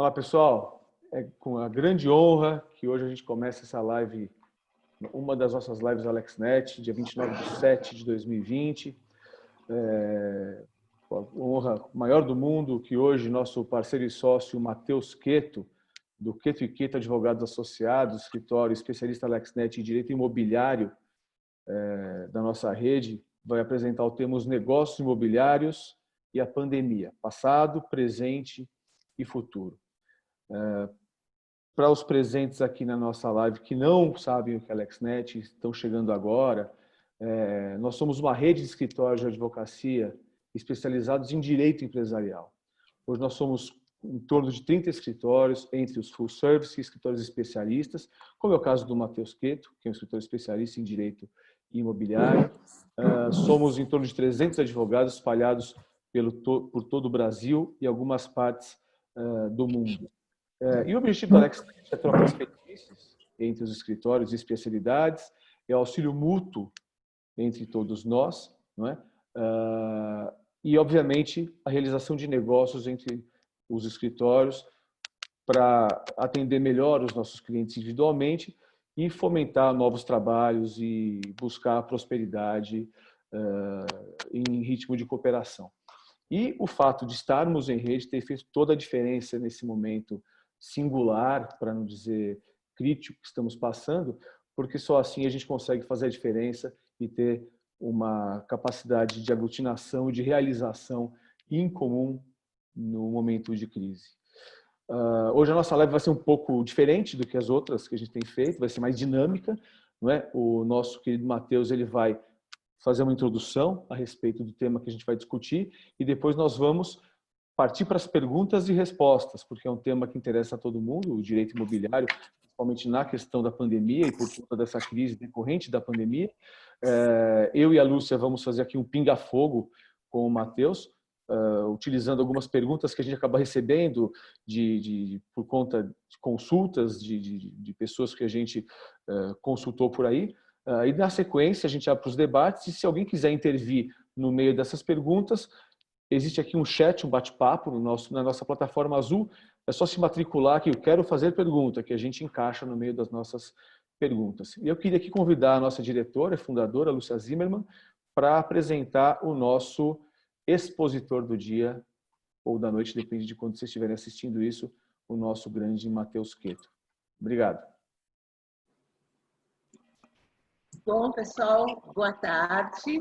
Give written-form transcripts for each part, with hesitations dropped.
Olá, pessoal. É com a grande honra que hoje a gente começa essa live, uma das nossas lives AlexNet, dia 29/7/2020. A honra maior do mundo que hoje nosso parceiro e sócio, Matheus Queto, do Queto e Queto Advogados Associados, escritório especialista AlexNet em Direito Imobiliário da nossa rede, vai apresentar o tema Os Negócios Imobiliários e a Pandemia, passado, presente e futuro. Para os presentes aqui na nossa live que não sabem o que é AlexNet, estão chegando agora, nós somos uma rede de escritórios de advocacia especializados em direito empresarial. Hoje nós somos em torno de 30 escritórios, entre os full service e escritórios especialistas, como é o caso do Matheus Queto, que é um escritor especialista em direito imobiliário. Somos em torno de 300 advogados espalhados por todo o Brasil e algumas partes do mundo. E o objetivo do AlexNet é trocar experiências entre os escritórios e especialidades, é auxílio mútuo entre todos nós, não é? E, obviamente, a realização de negócios entre os escritórios para atender melhor os nossos clientes individualmente e fomentar novos trabalhos e buscar prosperidade em ritmo de cooperação. E o fato de estarmos em rede tem feito toda a diferença nesse momento singular, para não dizer crítico, que estamos passando, porque só assim a gente consegue fazer a diferença e ter uma capacidade de aglutinação e de realização incomum no momento de crise. Hoje a nossa live vai ser um pouco diferente do que as outras que a gente tem feito, vai ser mais dinâmica, não é? O nosso querido Matheus, ele vai fazer uma introdução a respeito do tema que a gente vai discutir e depois nós vamos partir para as perguntas e respostas, porque é um tema que interessa a todo mundo, o direito imobiliário, principalmente na questão da pandemia e por conta dessa crise decorrente da pandemia. Eu e a Lúcia vamos fazer aqui um pinga-fogo com o Matheus, utilizando algumas perguntas que a gente acaba recebendo por conta de consultas de pessoas que a gente consultou por aí. E na sequência a gente abre para os debates e se alguém quiser intervir no meio dessas perguntas, existe aqui um chat, um bate-papo na nossa plataforma azul. É só se matricular que eu quero fazer pergunta, que a gente encaixa no meio das nossas perguntas. E eu queria aqui convidar a nossa diretora, fundadora, Lúcia Zimmermann, para apresentar o nosso expositor do dia ou da noite, depende de quando vocês estiverem assistindo isso, o nosso grande Matheus Queto. Obrigado. Bom, pessoal, boa tarde.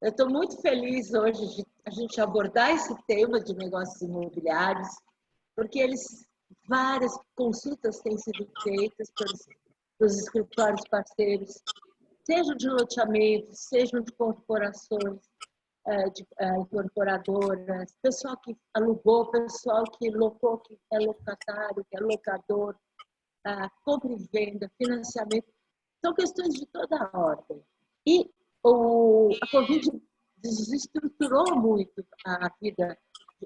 Eu estou muito feliz hoje de a gente abordar esse tema de negócios imobiliários, porque várias consultas têm sido feitas pelos escritórios parceiros, sejam de loteamento, sejam de corporações, de incorporadoras, pessoal que alugou, pessoal que locou, que é locatário, que é locador, compra e venda, financiamento. São questões de toda a ordem. E a Covid desestruturou muito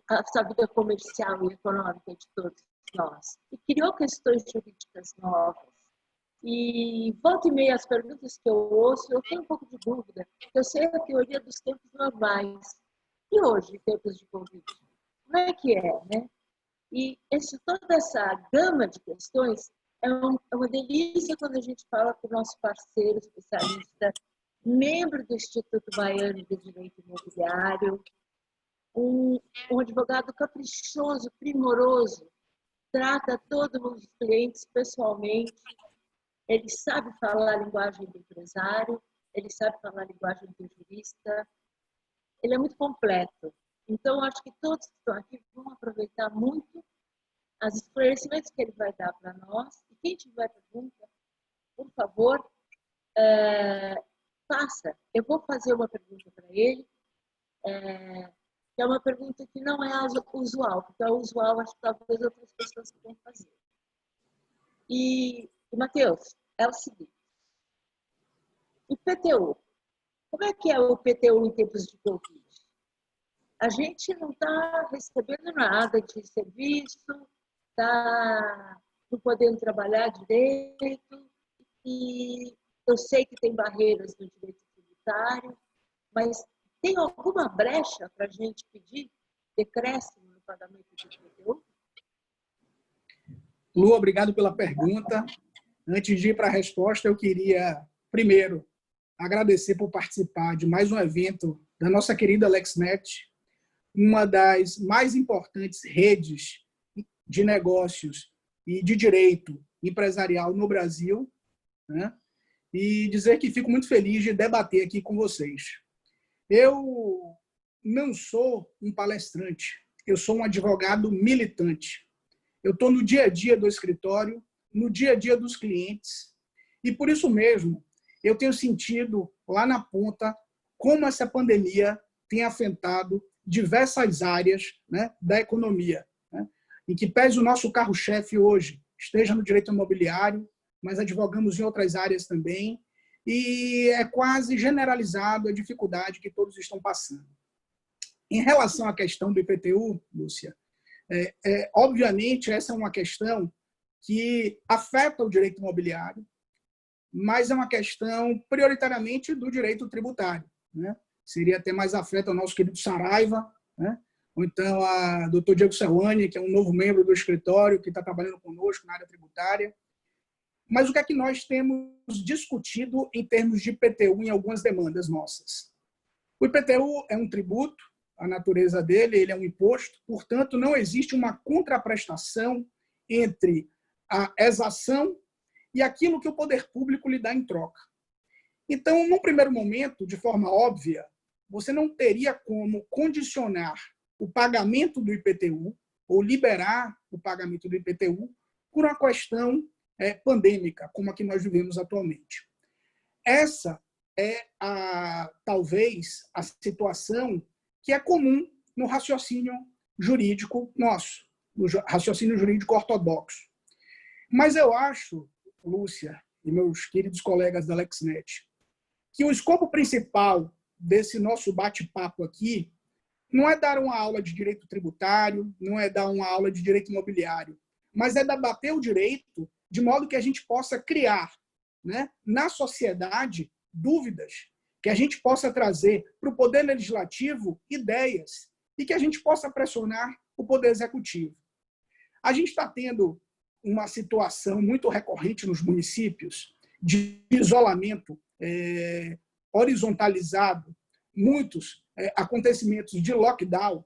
essa vida comercial e econômica de todos nós. E criou questões jurídicas novas. E volta e meia as perguntas que eu ouço, eu tenho um pouco de dúvida. Eu sei a teoria dos tempos normais. E hoje, em tempos de Covid? Como é que é, né? E toda essa gama de questões é uma delícia quando a gente fala com o nosso parceiro especialista, membro do Instituto Baiano de Direito Imobiliário, um advogado caprichoso, primoroso, trata todos os clientes pessoalmente, ele sabe falar a linguagem do empresário, ele sabe falar a linguagem do jurista, ele é muito completo. Então, acho que todos que estão aqui vão aproveitar muito os esclarecimentos que ele vai dar para nós. E quem tiver pergunta, por favor, faça. Eu vou fazer uma pergunta para ele, que é uma pergunta que não é usual, porque é usual, acho que talvez outras pessoas vão fazer. E Matheus, é o seguinte, o PTU, como é que é o PTU em tempos de Covid? A gente não está recebendo nada de serviço, está não podendo trabalhar direito, e eu sei que tem barreiras no direito tributário, mas tem alguma brecha para a gente pedir decréscimo no pagamento de IPTU? Lu, obrigado pela pergunta. Antes de ir para a resposta, eu queria, primeiro, agradecer por participar de mais um evento da nossa querida LexNet, uma das mais importantes redes de negócios e de direito empresarial no Brasil, né? E dizer que fico muito feliz de debater aqui com vocês. Eu não sou um palestrante, eu sou um advogado militante. Eu estou no dia a dia do escritório, no dia a dia dos clientes, e por isso mesmo eu tenho sentido lá na ponta como essa pandemia tem afetado diversas áreas, né, da economia, né, em que pese o nosso carro-chefe hoje esteja no direito imobiliário, mas advogamos em outras áreas também, e é quase generalizado a dificuldade que todos estão passando. Em relação à questão do IPTU, Lúcia, obviamente essa é uma questão que afeta o direito imobiliário, mas é uma questão prioritariamente do direito tributário, né? Seria até mais afeta o nosso querido Saraiva, né? Ou então a doutor Diego Serwani, que é um novo membro do escritório, que está trabalhando conosco na área tributária. Mas o que é que nós temos discutido em termos de IPTU em algumas demandas nossas? O IPTU é um tributo, a natureza dele, ele é um imposto, portanto, não existe uma contraprestação entre a exação e aquilo que o poder público lhe dá em troca. Então, num primeiro momento, de forma óbvia, você não teria como condicionar o pagamento do IPTU ou liberar o pagamento do IPTU por uma questão pandêmica, como a que nós vivemos atualmente. Essa é, talvez, a situação que é comum no raciocínio jurídico nosso, no raciocínio jurídico ortodoxo. Mas eu acho, Lúcia e meus queridos colegas da LexNet, que o escopo principal desse nosso bate-papo aqui não é dar uma aula de direito tributário, não é dar uma aula de direito imobiliário, mas é debater o direito de modo que a gente possa criar, né, na sociedade dúvidas, que a gente possa trazer para o Poder Legislativo ideias e que a gente possa pressionar o Poder Executivo. A gente está tendo uma situação muito recorrente nos municípios de isolamento horizontalizado, muitos acontecimentos de lockdown,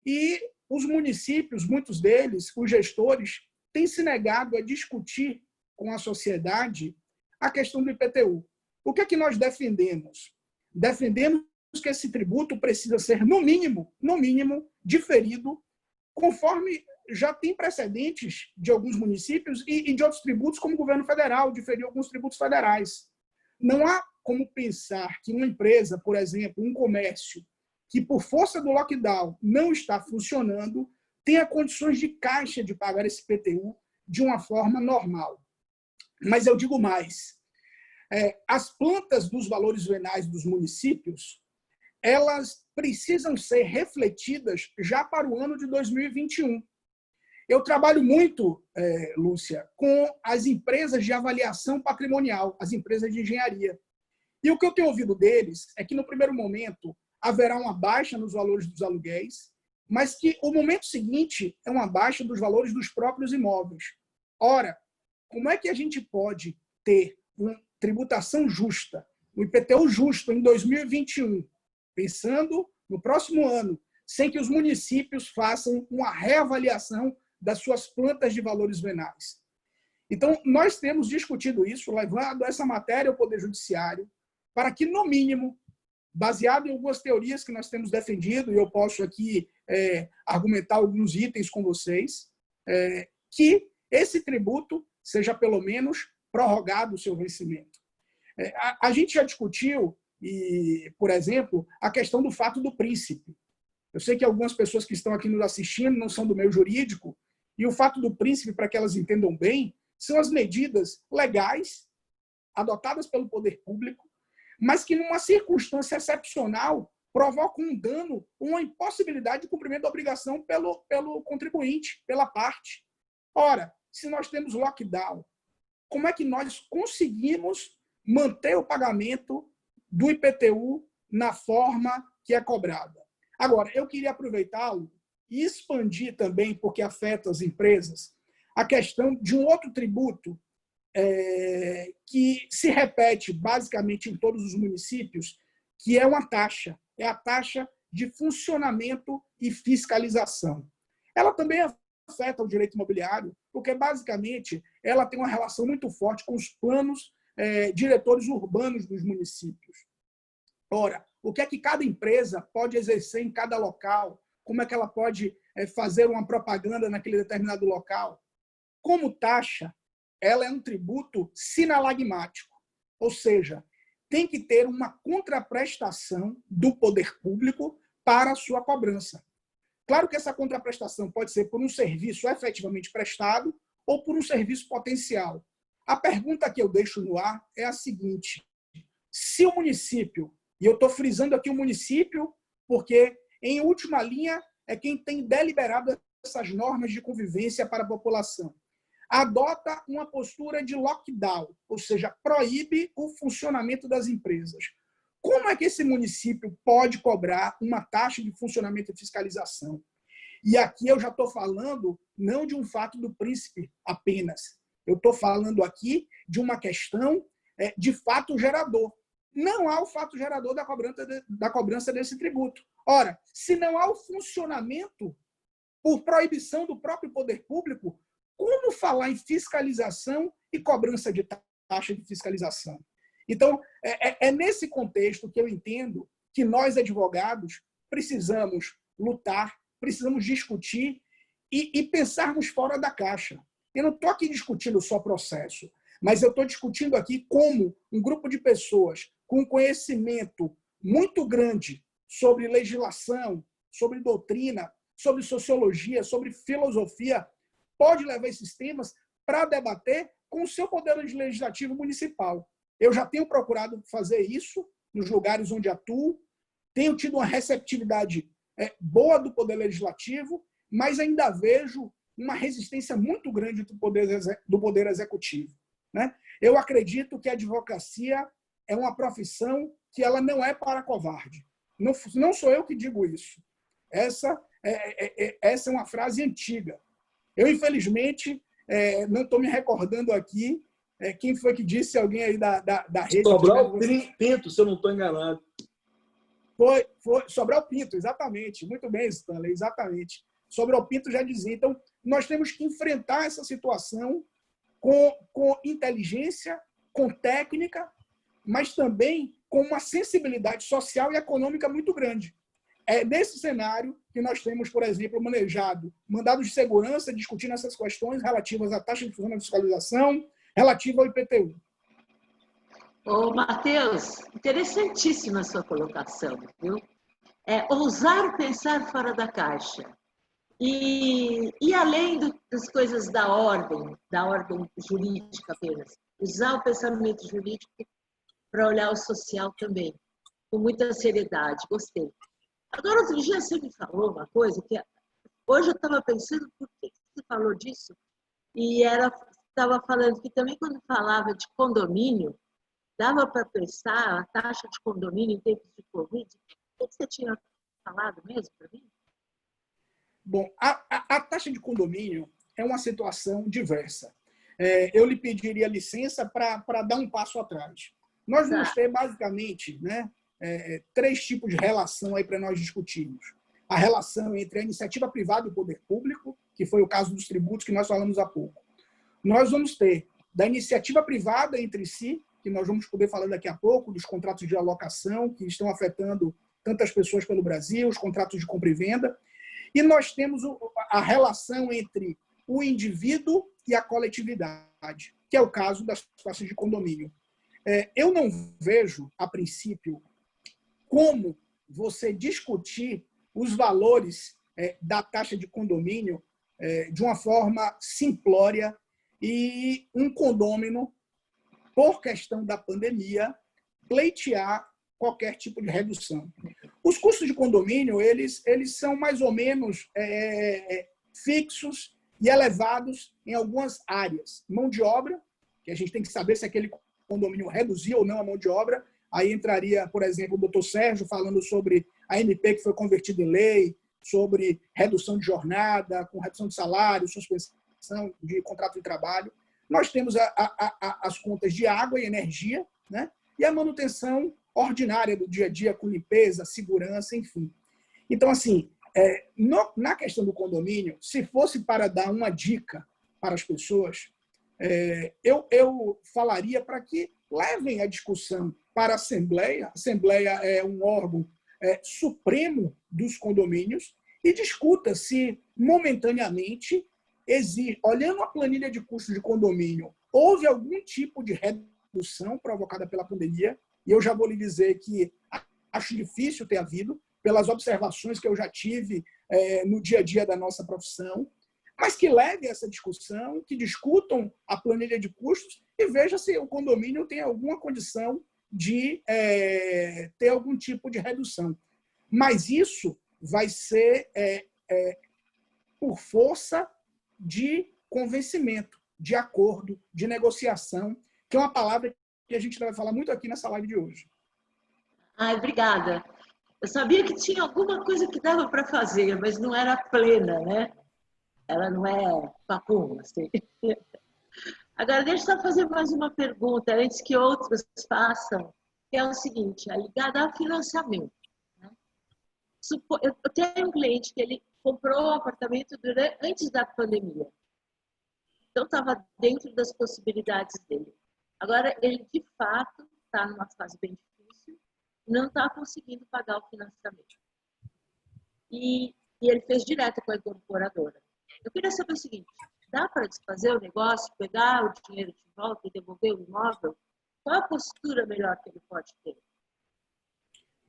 e os municípios, muitos deles, os gestores, têm se negado a discutir com a sociedade a questão do IPTU. O que é que nós defendemos? Defendemos que esse tributo precisa ser, no mínimo, diferido, conforme já tem precedentes de alguns municípios e de outros tributos, como o governo federal, diferir alguns tributos federais. Não há como pensar que uma empresa, por exemplo, um comércio, que por força do lockdown não está funcionando, tenha condições de caixa de pagar esse IPTU de uma forma normal. Mas eu digo mais. As plantas dos valores venais dos municípios, elas precisam ser refletidas já para o ano de 2021. Eu trabalho muito, Lúcia, com as empresas de avaliação patrimonial, as empresas de engenharia. E o que eu tenho ouvido deles é que, no primeiro momento, haverá uma baixa nos valores dos aluguéis, mas que o momento seguinte é uma baixa dos valores dos próprios imóveis. Ora, como é que a gente pode ter uma tributação justa, um IPTU justo em 2021, pensando no próximo ano, sem que os municípios façam uma reavaliação das suas plantas de valores venais? Então, nós temos discutido isso, levando essa matéria ao Poder Judiciário, para que, no mínimo, baseado em algumas teorias que nós temos defendido, e eu posso aqui argumentar alguns itens com vocês, que esse tributo seja, pelo menos, prorrogado o seu vencimento. A gente já discutiu, por exemplo, a questão do fato do príncipe. Eu sei que algumas pessoas que estão aqui nos assistindo não são do meio jurídico, e o fato do príncipe, para que elas entendam bem, são as medidas legais adotadas pelo poder público, mas que, numa circunstância excepcional, provocam um dano, uma impossibilidade de cumprimento da obrigação pelo contribuinte, pela parte. Ora, se nós temos lockdown, como é que nós conseguimos manter o pagamento do IPTU na forma que é cobrada? Agora, eu queria aproveitá-lo e expandir também, porque afeta as empresas, a questão de um outro tributo que se repete basicamente em todos os municípios, que é uma taxa, é a taxa de funcionamento e fiscalização. Ela também afeta o direito imobiliário, porque basicamente ela tem uma relação muito forte com os planos diretores urbanos dos municípios. Ora, o que é que cada empresa pode exercer em cada local? Como é que ela pode fazer uma propaganda naquele determinado local? Como taxa, ela é um tributo sinalagmático, ou seja, tem que ter uma contraprestação do poder público para a sua cobrança. Claro que essa contraprestação pode ser por um serviço efetivamente prestado ou por um serviço potencial. A pergunta que eu deixo no ar é a seguinte: se o município, e eu estou frisando aqui o município, porque, em última linha, é quem tem deliberado essas normas de convivência para a população, adota uma postura de lockdown, ou seja, proíbe o funcionamento das empresas. Como é que esse município pode cobrar uma taxa de funcionamento e fiscalização? E aqui eu já estou falando não de um fato do príncipe apenas. Eu estou falando aqui de uma questão de fato gerador. Não há o fato gerador da cobrança desse tributo. Ora, se não há o funcionamento por proibição do próprio poder público, como falar em fiscalização e cobrança de taxa de fiscalização? Então, é nesse contexto que eu entendo que nós, advogados, precisamos lutar, precisamos discutir e pensarmos fora da caixa. Eu não estou aqui discutindo só processo, mas eu estou discutindo aqui como um grupo de pessoas com conhecimento muito grande sobre legislação, sobre doutrina, sobre sociologia, sobre filosofia, pode levar esses temas para debater com o seu poder legislativo municipal. Eu já tenho procurado fazer isso nos lugares onde atuo, tenho tido uma receptividade boa do poder legislativo, mas ainda vejo uma resistência muito grande do poder executivo. Né? Eu acredito que a advocacia é uma profissão que ela não é para covarde. Não sou eu que digo isso. Essa é uma frase antiga. Eu, infelizmente, não estou me recordando aqui quem foi que disse, alguém aí da rede... Sobral Pinto, se eu não estou enganado. Foi Sobral Pinto, exatamente. Muito bem, Stanley, exatamente. Sobral Pinto já dizia. Então, nós temos que enfrentar essa situação com inteligência, com técnica, mas também com uma sensibilidade social e econômica muito grande. É nesse cenário que nós temos, por exemplo, mandados de segurança discutindo essas questões relativas à taxa de funcionamento de fiscalização, relativa ao IPTU. Ô, Matheus, interessantíssima a sua colocação, viu? Ousar pensar fora da caixa. E além das coisas da ordem jurídica apenas, usar o pensamento jurídico para olhar o social também, com muita seriedade. Gostei. Agora, outro dia você me falou uma coisa que hoje eu estava pensando por que você falou disso, e estava falando que também quando falava de condomínio, dava para pensar a taxa de condomínio em tempos de Covid. O que você tinha falado mesmo para mim? Bom, a taxa de condomínio é uma situação diversa. Eu lhe pediria licença para dar um passo atrás. Nós vamos ter, basicamente, né, 3 tipos de relação aí para nós discutirmos. A relação entre a iniciativa privada e o poder público, que foi o caso dos tributos que nós falamos há pouco. Nós vamos ter da iniciativa privada entre si, que nós vamos poder falar daqui a pouco, dos contratos de alocação, que estão afetando tantas pessoas pelo Brasil, os contratos de compra e venda. E nós temos a relação entre o indivíduo e a coletividade, que é o caso das taxas de condomínio. Eu não vejo, a princípio, como você discutir os valores da taxa de condomínio de uma forma simplória e um condômino, por questão da pandemia, pleitear qualquer tipo de redução. Os custos de condomínio, eles são mais ou menos fixos e elevados em algumas áreas. Mão de obra, que a gente tem que saber se aquele condomínio reduziu ou não a mão de obra. Aí entraria, por exemplo, o doutor Sérgio falando sobre a MP que foi convertida em lei, sobre redução de jornada, com redução de salário, suspensão de contrato de trabalho, nós temos as contas de água e energia, né? E a manutenção ordinária do dia a dia, com limpeza, segurança, enfim. Então, assim, na questão do condomínio, se fosse para dar uma dica para as pessoas, eu falaria para que levem a discussão para a Assembleia. A Assembleia é um órgão supremo dos condomínios e discuta se, momentaneamente, olhando a planilha de custos de condomínio, houve algum tipo de redução provocada pela pandemia, e eu já vou lhe dizer que acho difícil ter havido, pelas observações que eu já tive no dia a dia da nossa profissão, mas que leve essa discussão, que discutam a planilha de custos e veja se o condomínio tem alguma condição de ter algum tipo de redução. Mas isso vai ser por força de convencimento, de acordo, de negociação, que é uma palavra que a gente vai falar muito aqui nessa live de hoje. Ai, obrigada. Eu sabia que tinha alguma coisa que dava para fazer, mas não era plena, né? Ela não é papum, assim. Agora, deixa eu só fazer mais uma pergunta, antes que outros façam, que é o seguinte, é ligada ao financiamento. Né? Eu tenho um cliente que ele comprou um apartamento antes da pandemia. Então, estava dentro das possibilidades dele. Agora, ele, de fato, está numa fase bem difícil, não está conseguindo pagar o financiamento. E ele fez direto com a incorporadora. Eu queria saber o seguinte, dá para desfazer o negócio, pegar o dinheiro de volta e devolver o imóvel? Qual a postura melhor que ele pode ter?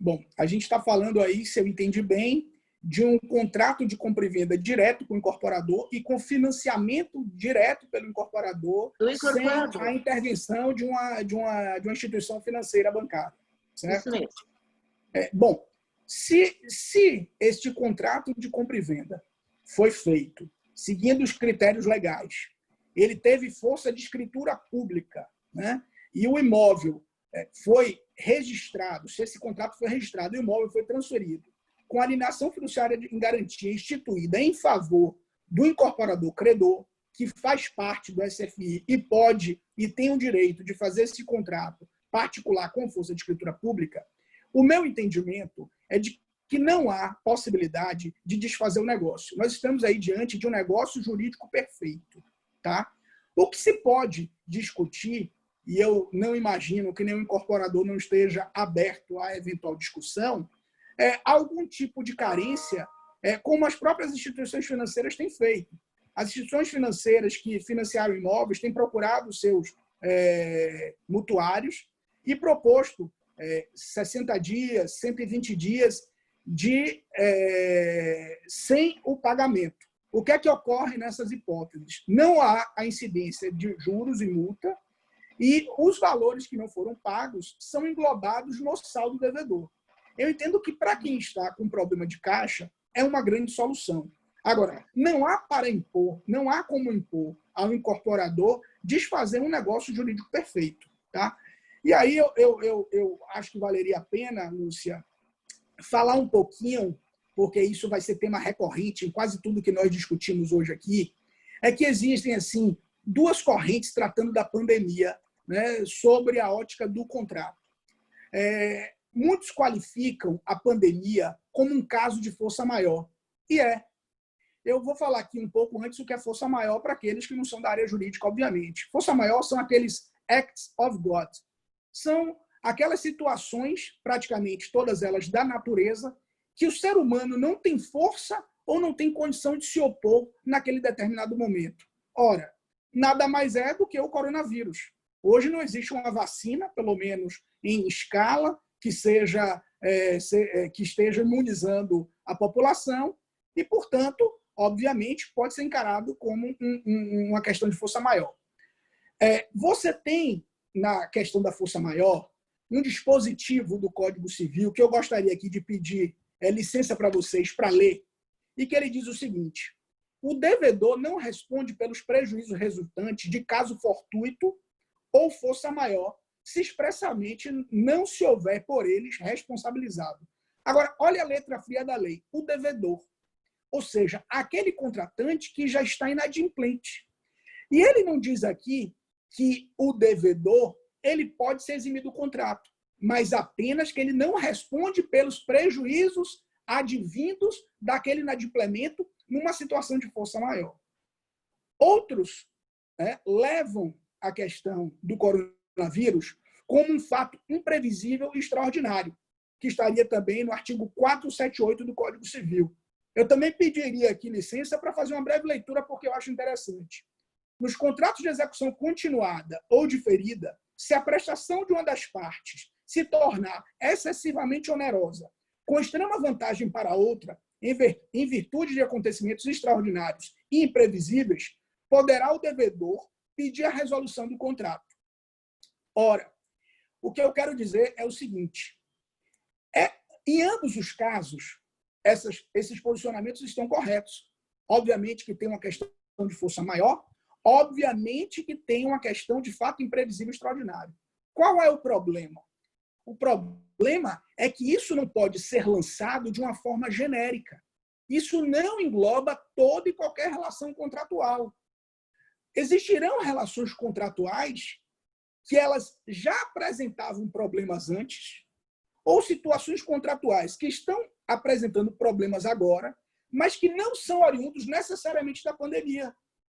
Bom, a gente está falando aí, se eu entendi bem, de um contrato de compra e venda direto com o incorporador e com financiamento direto pelo incorporador, sem a intervenção de uma instituição financeira bancária. Certo? Isso mesmo. Bom, se este contrato de compra e venda foi feito seguindo os critérios legais, ele teve força de escritura pública, né? E o imóvel foi registrado, se esse contrato foi registrado, o imóvel foi transferido, com alienação fiduciária em garantia instituída em favor do incorporador credor, que faz parte do SFI e pode e tem o direito de fazer esse contrato particular com força de escritura pública, o meu entendimento é de que não há possibilidade de desfazer o negócio. Nós estamos aí diante de um negócio jurídico perfeito. Tá? O que se pode discutir, e eu não imagino que nenhum incorporador não esteja aberto à eventual discussão, é algum tipo de carência, como as próprias instituições financeiras têm feito. As instituições financeiras que financiaram imóveis têm procurado seus mutuários e proposto 60 dias, 120 dias sem o pagamento. O que é que ocorre nessas hipóteses? Não há a incidência de juros e multa e os valores que não foram pagos são englobados no saldo devedor. Eu entendo que, para quem está com problema de caixa, é uma grande solução. Agora, não há como impor ao incorporador desfazer um negócio jurídico perfeito. Tá? E aí eu acho que valeria a pena, Lúcia, falar um pouquinho, porque isso vai ser tema recorrente em quase tudo que nós discutimos hoje aqui, é que existem assim duas correntes tratando da pandemia, né, sobre a ótica do contrato. Muitos qualificam a pandemia como um caso de força maior. E eu vou falar aqui um pouco antes o que é força maior para aqueles que não são da área jurídica, obviamente. Força maior são aqueles acts of God. São aquelas situações, praticamente todas elas da natureza, que o ser humano não tem força ou não tem condição de se opor naquele determinado momento. Ora, nada mais é do que o coronavírus. Hoje não existe uma vacina, pelo menos em escala, que esteja imunizando a população e, portanto, obviamente, pode ser encarado como uma questão de força maior. Você tem, na questão da força maior, um dispositivo do Código Civil que eu gostaria aqui de pedir licença para vocês para ler, e que ele diz o seguinte: o devedor não responde pelos prejuízos resultantes de caso fortuito ou força maior, se expressamente não se houver por eles responsabilizado. Agora, olha a letra fria da lei, o devedor. ou seja, aquele contratante que já está inadimplente. E ele não diz aqui que o devedor ele pode ser eximido do contrato, mas apenas que ele não responde pelos prejuízos advindos daquele inadimplemento numa situação de força maior. Outros levam a questão do coronavírus como um fato imprevisível e extraordinário, que estaria também no artigo 478 do Código Civil. Eu também pediria aqui licença para fazer uma breve leitura, porque eu acho interessante. Nos contratos de execução continuada ou diferida, se a prestação de uma das partes se tornar excessivamente onerosa, com extrema vantagem para a outra, em virtude de acontecimentos extraordinários e imprevisíveis, poderá o devedor pedir a resolução do contrato. Ora, o que eu quero dizer é o seguinte, em ambos os casos, esses posicionamentos estão corretos. Obviamente que tem uma questão de força maior, obviamente que tem uma questão de fato imprevisível e extraordinário. Qual é o problema? O problema é que isso não pode ser lançado de uma forma genérica. Isso não engloba toda e qualquer relação contratual. Existirão relações contratuais que elas já apresentavam problemas antes, ou situações contratuais que estão apresentando problemas agora, mas que não são oriundos necessariamente da pandemia.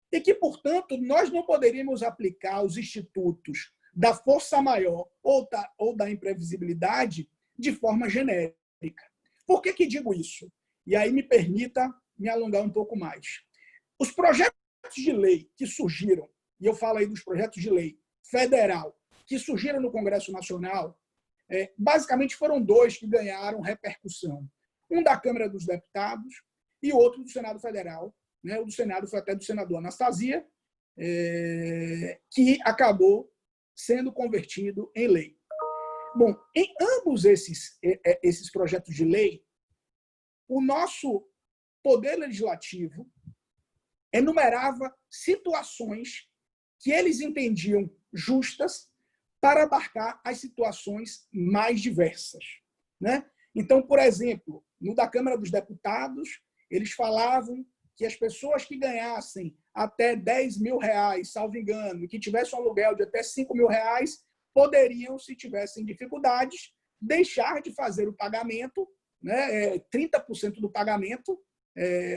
E que, portanto, nós não poderíamos aplicar os institutos da força maior ou da imprevisibilidade de forma genérica. Por que digo isso? E aí me permita me alongar um pouco mais. Os projetos de lei que surgiram, e eu falo aí dos projetos de lei federal, que surgiram no Congresso Nacional, basicamente foram dois que ganharam repercussão. Um da Câmara dos Deputados e outro do Senado Federal. O do Senado foi até do senador Anastasia, que acabou sendo convertido em lei. Bom, em ambos esses projetos de lei, o nosso Poder Legislativo enumerava situações que eles entendiam justas para abarcar as situações mais diversas. Então, por exemplo, no da Câmara dos Deputados, eles falavam que as pessoas que ganhassem até R$10 mil, salvo engano, e que tivessem um aluguel de até R$5 mil, poderiam, se tivessem dificuldades, deixar de fazer o pagamento, 30% do pagamento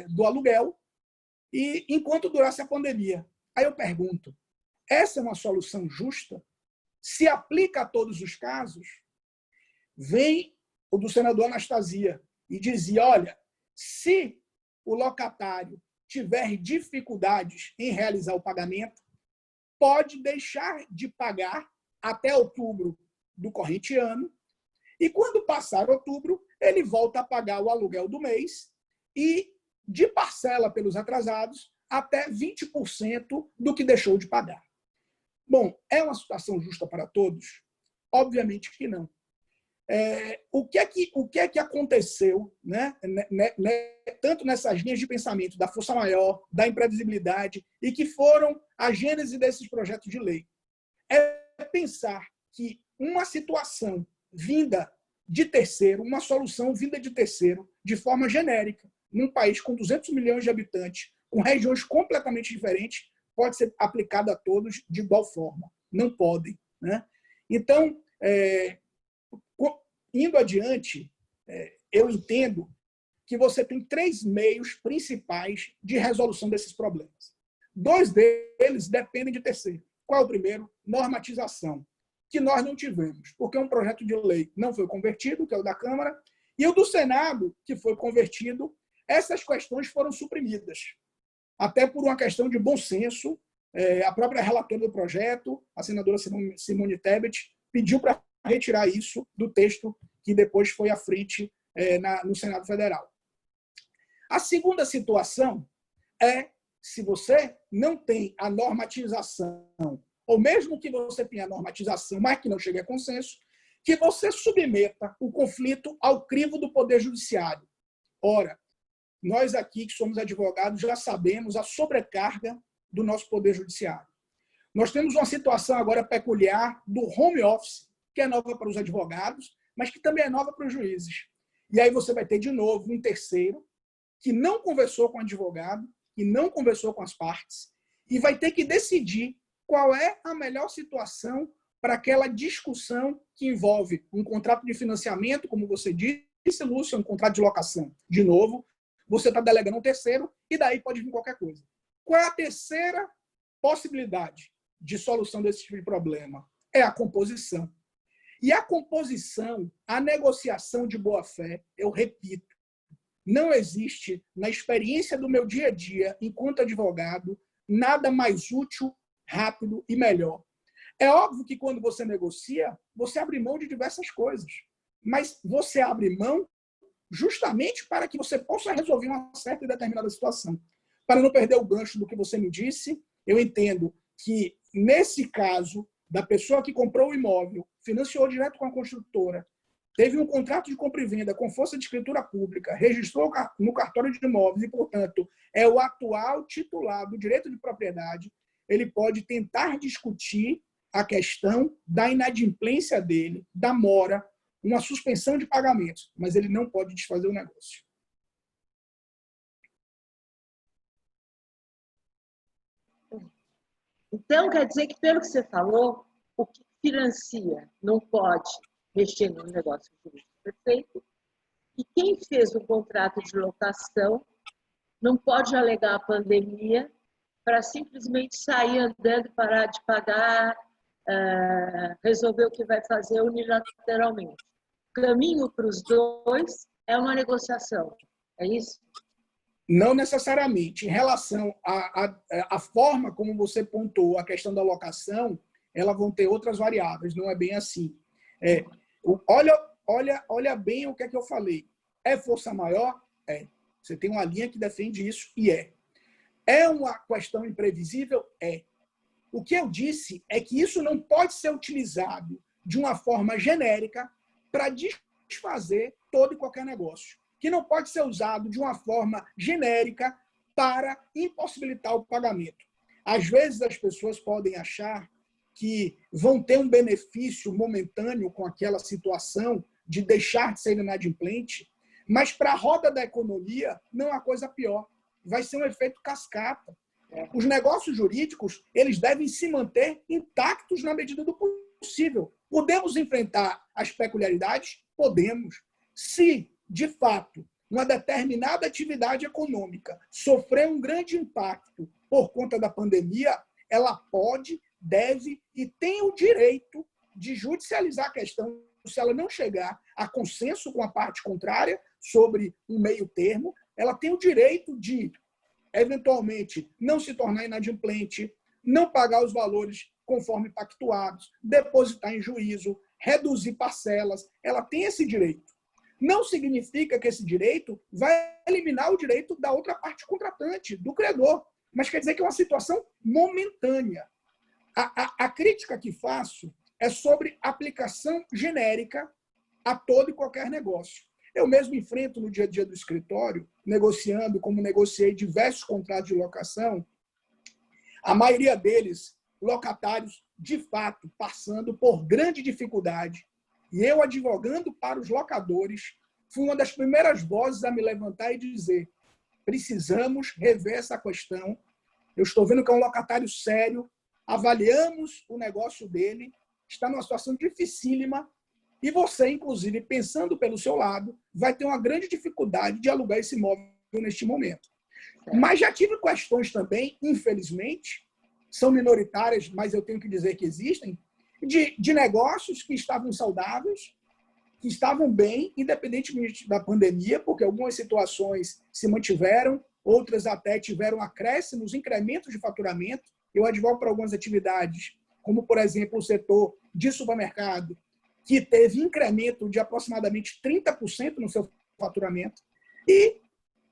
do aluguel, e enquanto durasse a pandemia. Aí eu pergunto, essa é uma solução justa? Se aplica a todos os casos? Vem o do senador Anastasia e dizia, olha, se o locatário tiver dificuldades em realizar o pagamento, pode deixar de pagar até outubro do corrente ano, e quando passar outubro, ele volta a pagar o aluguel do mês e de parcela pelos atrasados até 20% do que deixou de pagar. Bom, é uma situação justa para todos? Obviamente que não. O que é que aconteceu, tanto nessas linhas de pensamento da força maior, da imprevisibilidade, e que foram a gênese desses projetos de lei? É pensar que uma situação vinda de terceiro, uma solução vinda de terceiro, de forma genérica, num país com 200 milhões de habitantes, com regiões completamente diferentes, pode ser aplicada a todos de igual forma. Não podem. Então, indo adiante, eu entendo que você tem 3 meios principais de resolução desses problemas. 2 deles dependem de terceiro. Qual é o primeiro? Normatização, que nós não tivemos, porque um projeto de lei não foi convertido, que é o da Câmara, e o do Senado, que foi convertido, essas questões foram suprimidas, até por uma questão de bom senso. A própria relatora do projeto, a senadora Simone Tebet, pediu para retirar isso do texto que depois foi à frente no Senado Federal. A segunda situação é, se você não tem a normatização, ou mesmo que você tenha a normatização, mas que não chegue a consenso, que você submeta o conflito ao crivo do Poder Judiciário. Ora, nós aqui que somos advogados já sabemos a sobrecarga do nosso Poder Judiciário. Nós temos uma situação agora peculiar do home office, que é nova para os advogados, mas que também é nova para os juízes. E aí você vai ter, de novo, um terceiro que não conversou com o advogado, que não conversou com as partes, e vai ter que decidir qual é a melhor situação para aquela discussão que envolve um contrato de financiamento, como você disse, Lúcia, um contrato de locação. De novo, você está delegando um terceiro e daí pode vir qualquer coisa. Qual é a terceira possibilidade de solução desse tipo de problema? É a composição. E a composição, a negociação de boa-fé, eu repito, não existe, na experiência do meu dia a dia, enquanto advogado, nada mais útil, rápido e melhor. É óbvio que quando você negocia, você abre mão de diversas coisas, mas você abre mão justamente para que você possa resolver uma certa e determinada situação. Para não perder o gancho do que você me disse, eu entendo que, nesse caso, da pessoa que comprou o imóvel, financiou direto com a construtora, teve um contrato de compra e venda com força de escritura pública, registrou no cartório de imóveis e, portanto, é o atual titular do direito de propriedade, ele pode tentar discutir a questão da inadimplência dele, da mora, uma suspensão de pagamentos, mas ele não pode desfazer o negócio. Então, quer dizer que, pelo que você falou, o que financia não pode mexer no negócio jurídico perfeito, e quem fez o contrato de locação não pode alegar a pandemia para simplesmente sair andando, parar de pagar, resolver o que vai fazer unilateralmente. O caminho para os dois é uma negociação, é isso? Não necessariamente. Em relação à forma como você pontuou a questão da locação, elas vão ter outras variáveis, não é bem assim. Olha bem o que é que eu falei. É força maior? É. Você tem uma linha que defende isso e é. É uma questão imprevisível? É. O que eu disse é que isso não pode ser utilizado de uma forma genérica para desfazer todo e qualquer negócio. Que não pode ser usado de uma forma genérica para impossibilitar o pagamento. Às vezes as pessoas podem achar que vão ter um benefício momentâneo com aquela situação de deixar de ser inadimplente, mas para a roda da economia não há coisa pior. Vai ser um efeito cascata. Os negócios jurídicos, eles devem se manter intactos na medida do possível. Podemos enfrentar as peculiaridades? Podemos. Se, de fato, uma determinada atividade econômica sofreu um grande impacto por conta da pandemia, ela pode, deve e tem o direito de judicializar a questão se ela não chegar a consenso com a parte contrária sobre um meio termo, ela tem o direito de, eventualmente, não se tornar inadimplente, não pagar os valores conforme pactuados, depositar em juízo, reduzir parcelas. Ela tem esse direito. Não significa que esse direito vai eliminar o direito da outra parte contratante, do credor, mas quer dizer que é uma situação momentânea. A crítica que faço é sobre aplicação genérica a todo e qualquer negócio. Eu mesmo enfrento no dia a dia do escritório, negociando, como negociei diversos contratos de locação, a maioria deles, locatários, de fato, passando por grande dificuldade. E eu, advogando para os locadores, fui uma das primeiras vozes a me levantar e dizer: precisamos rever essa questão. Eu estou vendo que é um locatário sério, avaliamos o negócio dele, está numa situação dificílima, e você, inclusive, pensando pelo seu lado, vai ter uma grande dificuldade de alugar esse imóvel neste momento. Mas já tive questões também, infelizmente, são minoritárias, mas eu tenho que dizer que existem, de negócios que estavam saudáveis, que estavam bem, independentemente da pandemia, porque algumas situações se mantiveram, outras até tiveram acréscimos, incrementos de faturamento. Eu advogo para algumas atividades, como, por exemplo, o setor de supermercado, que teve incremento de aproximadamente 30% no seu faturamento. E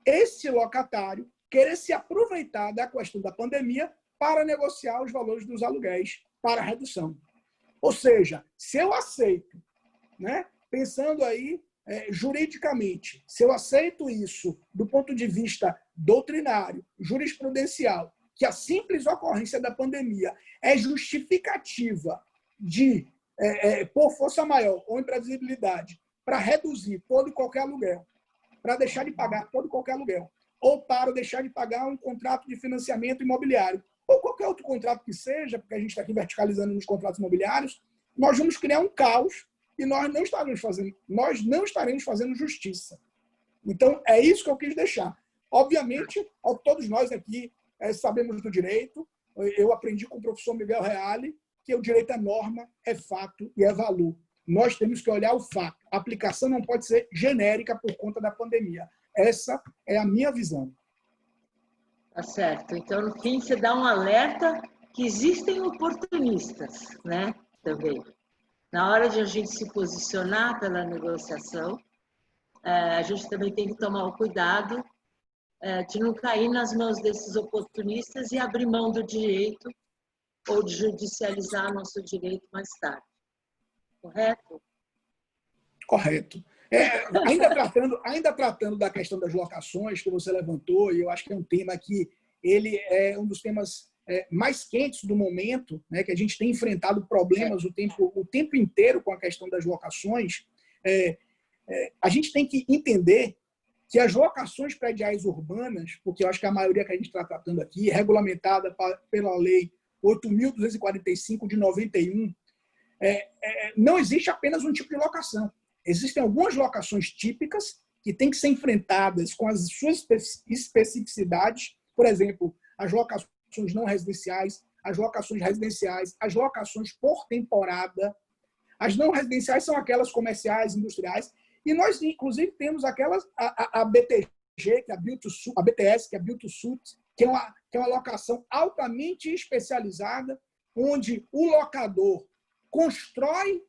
esse locatário querer se aproveitar da questão da pandemia para negociar os valores dos aluguéis para redução. Ou seja, se eu aceito, né, pensando aí juridicamente, se eu aceito isso do ponto de vista doutrinário, jurisprudencial, que a simples ocorrência da pandemia é justificativa de, por força maior ou imprevisibilidade, para reduzir todo e qualquer aluguel, para deixar de pagar todo e qualquer aluguel, ou para deixar de pagar um contrato de financiamento imobiliário, ou qualquer outro contrato que seja, porque a gente está aqui verticalizando nos contratos imobiliários, nós vamos criar um caos e nós não estaremos fazendo justiça. Então, é isso que eu quis deixar. Obviamente, todos nós aqui sabemos do direito. Eu aprendi com o professor Miguel Reale que o direito é norma, é fato e é valor. Nós temos que olhar o fato. A aplicação não pode ser genérica por conta da pandemia. Essa é a minha visão. Tá certo. Então, no fim, você dá um alerta que existem oportunistas, né? Também. Na hora de a gente se posicionar pela negociação, a gente também tem que tomar o cuidado de não cair nas mãos desses oportunistas e abrir mão do direito ou de judicializar nosso direito mais tarde. Correto? Correto. Ainda tratando da questão das locações que você levantou, e eu acho que é um tema que ele é um dos temas mais quentes do momento, né, que a gente tem enfrentado problemas o tempo inteiro com a questão das locações. A gente tem que entender que as locações prediais urbanas, porque eu acho que a maioria que a gente está tratando aqui é regulamentada pela Lei 8.245 de 91, não existe apenas um tipo de locação. Existem algumas locações típicas que têm que ser enfrentadas com as suas especificidades, por exemplo, as locações não residenciais, as locações residenciais, as locações por temporada. As não residenciais são aquelas comerciais, industriais, e nós, inclusive, temos aquelas, a BTG, que é a BTS, que é a Build to Suit, que é uma locação altamente especializada, onde o locador constrói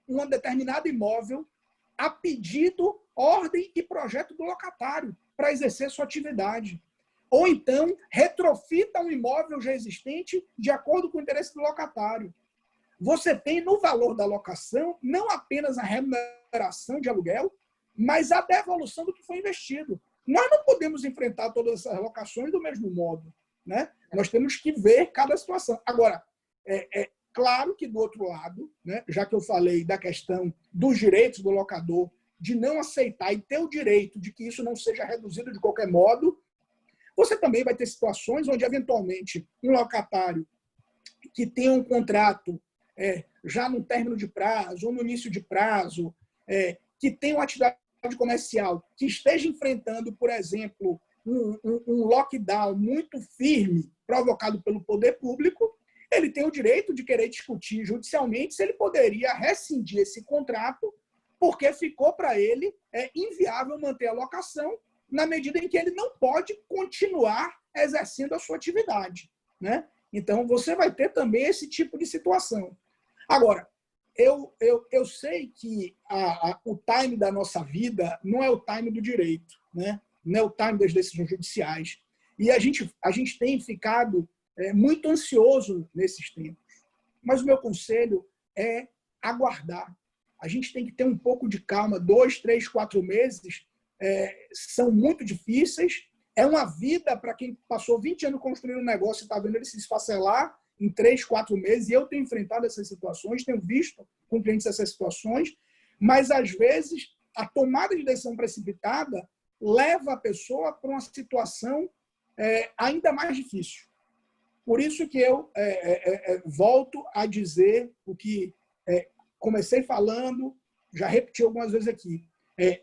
um determinado imóvel a pedido, ordem e projeto do locatário para exercer sua atividade. Ou então, retrofita um imóvel já existente de acordo com o interesse do locatário. Você tem no valor da locação não apenas a remuneração de aluguel, mas a devolução do que foi investido. Nós não podemos enfrentar todas essas locações do mesmo modo, né? Nós temos que ver cada situação. Agora, claro que do outro lado, né, já que eu falei da questão dos direitos do locador, de não aceitar e ter o direito de que isso não seja reduzido de qualquer modo, você também vai ter situações onde, eventualmente, um locatário que tem um contrato já no término de prazo ou no início de prazo, que tem uma atividade comercial que esteja enfrentando, por exemplo, um lockdown muito firme provocado pelo poder público, ele tem o direito de querer discutir judicialmente se ele poderia rescindir esse contrato porque ficou para ele inviável manter a locação na medida em que ele não pode continuar exercendo a sua atividade, né? Então, você vai ter também esse tipo de situação. Agora, eu sei que o time da nossa vida não é o time do direito, né? Não é o time das decisões judiciais. E a gente tem ficado muito ansioso nesses tempos. Mas o meu conselho é aguardar. A gente tem que ter um pouco de calma. 2, 3, 4 meses são muito difíceis. É uma vida para quem passou 20 anos construindo um negócio e está vendo ele se esfacelar em 3, 4 meses. E eu tenho enfrentado essas situações, tenho visto com clientes essas situações, mas às vezes a tomada de decisão precipitada leva a pessoa para uma situação ainda mais difícil. Por isso que eu volto a dizer o que comecei falando, já repeti algumas vezes aqui.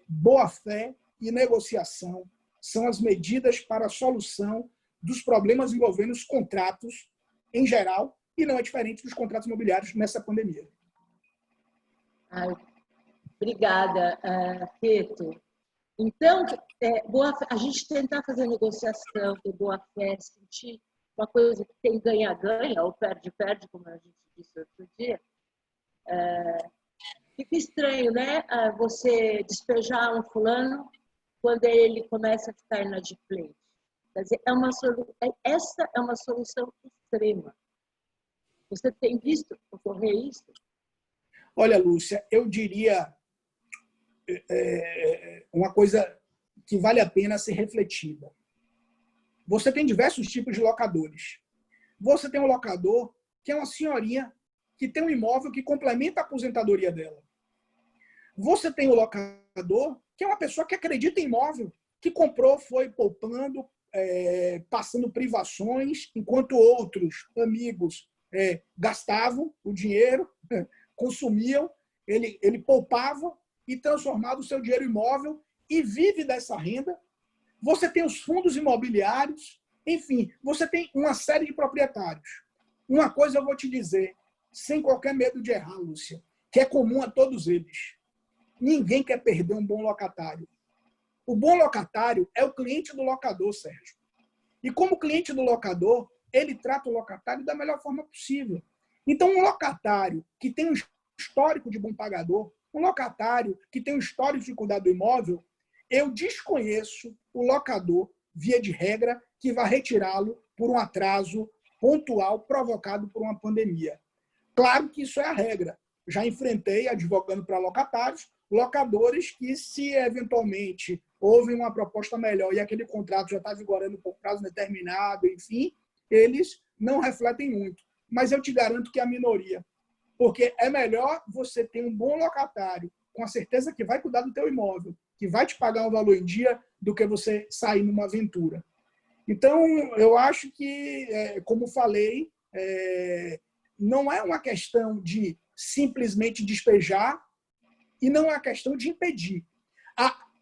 Boa-fé e negociação são as medidas para a solução dos problemas envolvendo os contratos em geral, e não é diferente dos contratos imobiliários nessa pandemia. Obrigada, Peto. Então, a gente tentar fazer negociação, ter boa-fé, sentir uma coisa que tem ganha-ganha, ou perde-perde, como a gente disse outro dia, fica estranho, né? Você despejar um fulano quando ele começa a ficar inadimplente. Quer dizer, essa é uma solução extrema. Você tem visto ocorrer isso? Olha, Lúcia, eu diria uma coisa que vale a pena ser refletida. Você tem diversos tipos de locadores. Você tem um locador que é uma senhorinha que tem um imóvel que complementa a aposentadoria dela. Você tem o locador que é uma pessoa que acredita em imóvel, que comprou foi poupando, passando privações, enquanto outros amigos gastavam o dinheiro, consumiam, ele poupava e transformava o seu dinheiro imóvel e vive dessa renda. Você tem os fundos imobiliários, enfim, você tem uma série de proprietários. Uma coisa eu vou te dizer, sem qualquer medo de errar, Lúcia, que é comum a todos eles. Ninguém quer perder um bom locatário. O bom locatário é o cliente do locador, Sérgio. E como cliente do locador, ele trata o locatário da melhor forma possível. Então, um locatário que tem um histórico de bom pagador, um locatário que tem um histórico de cuidar do imóvel, eu desconheço o locador, via de regra, que vai retirá-lo por um atraso pontual provocado por uma pandemia. Claro que isso é a regra. Já enfrentei, advogando para locatários, locadores que, se eventualmente houve uma proposta melhor e aquele contrato já está vigorando por prazo determinado, enfim, eles não refletem muito. Mas eu te garanto que é a minoria. Porque é melhor você ter um bom locatário, com a certeza que vai cuidar do teu imóvel, que vai te pagar um valor em dia, do que você sair numa aventura. Então, eu acho que, como falei, não é uma questão de simplesmente despejar e não é uma questão de impedir.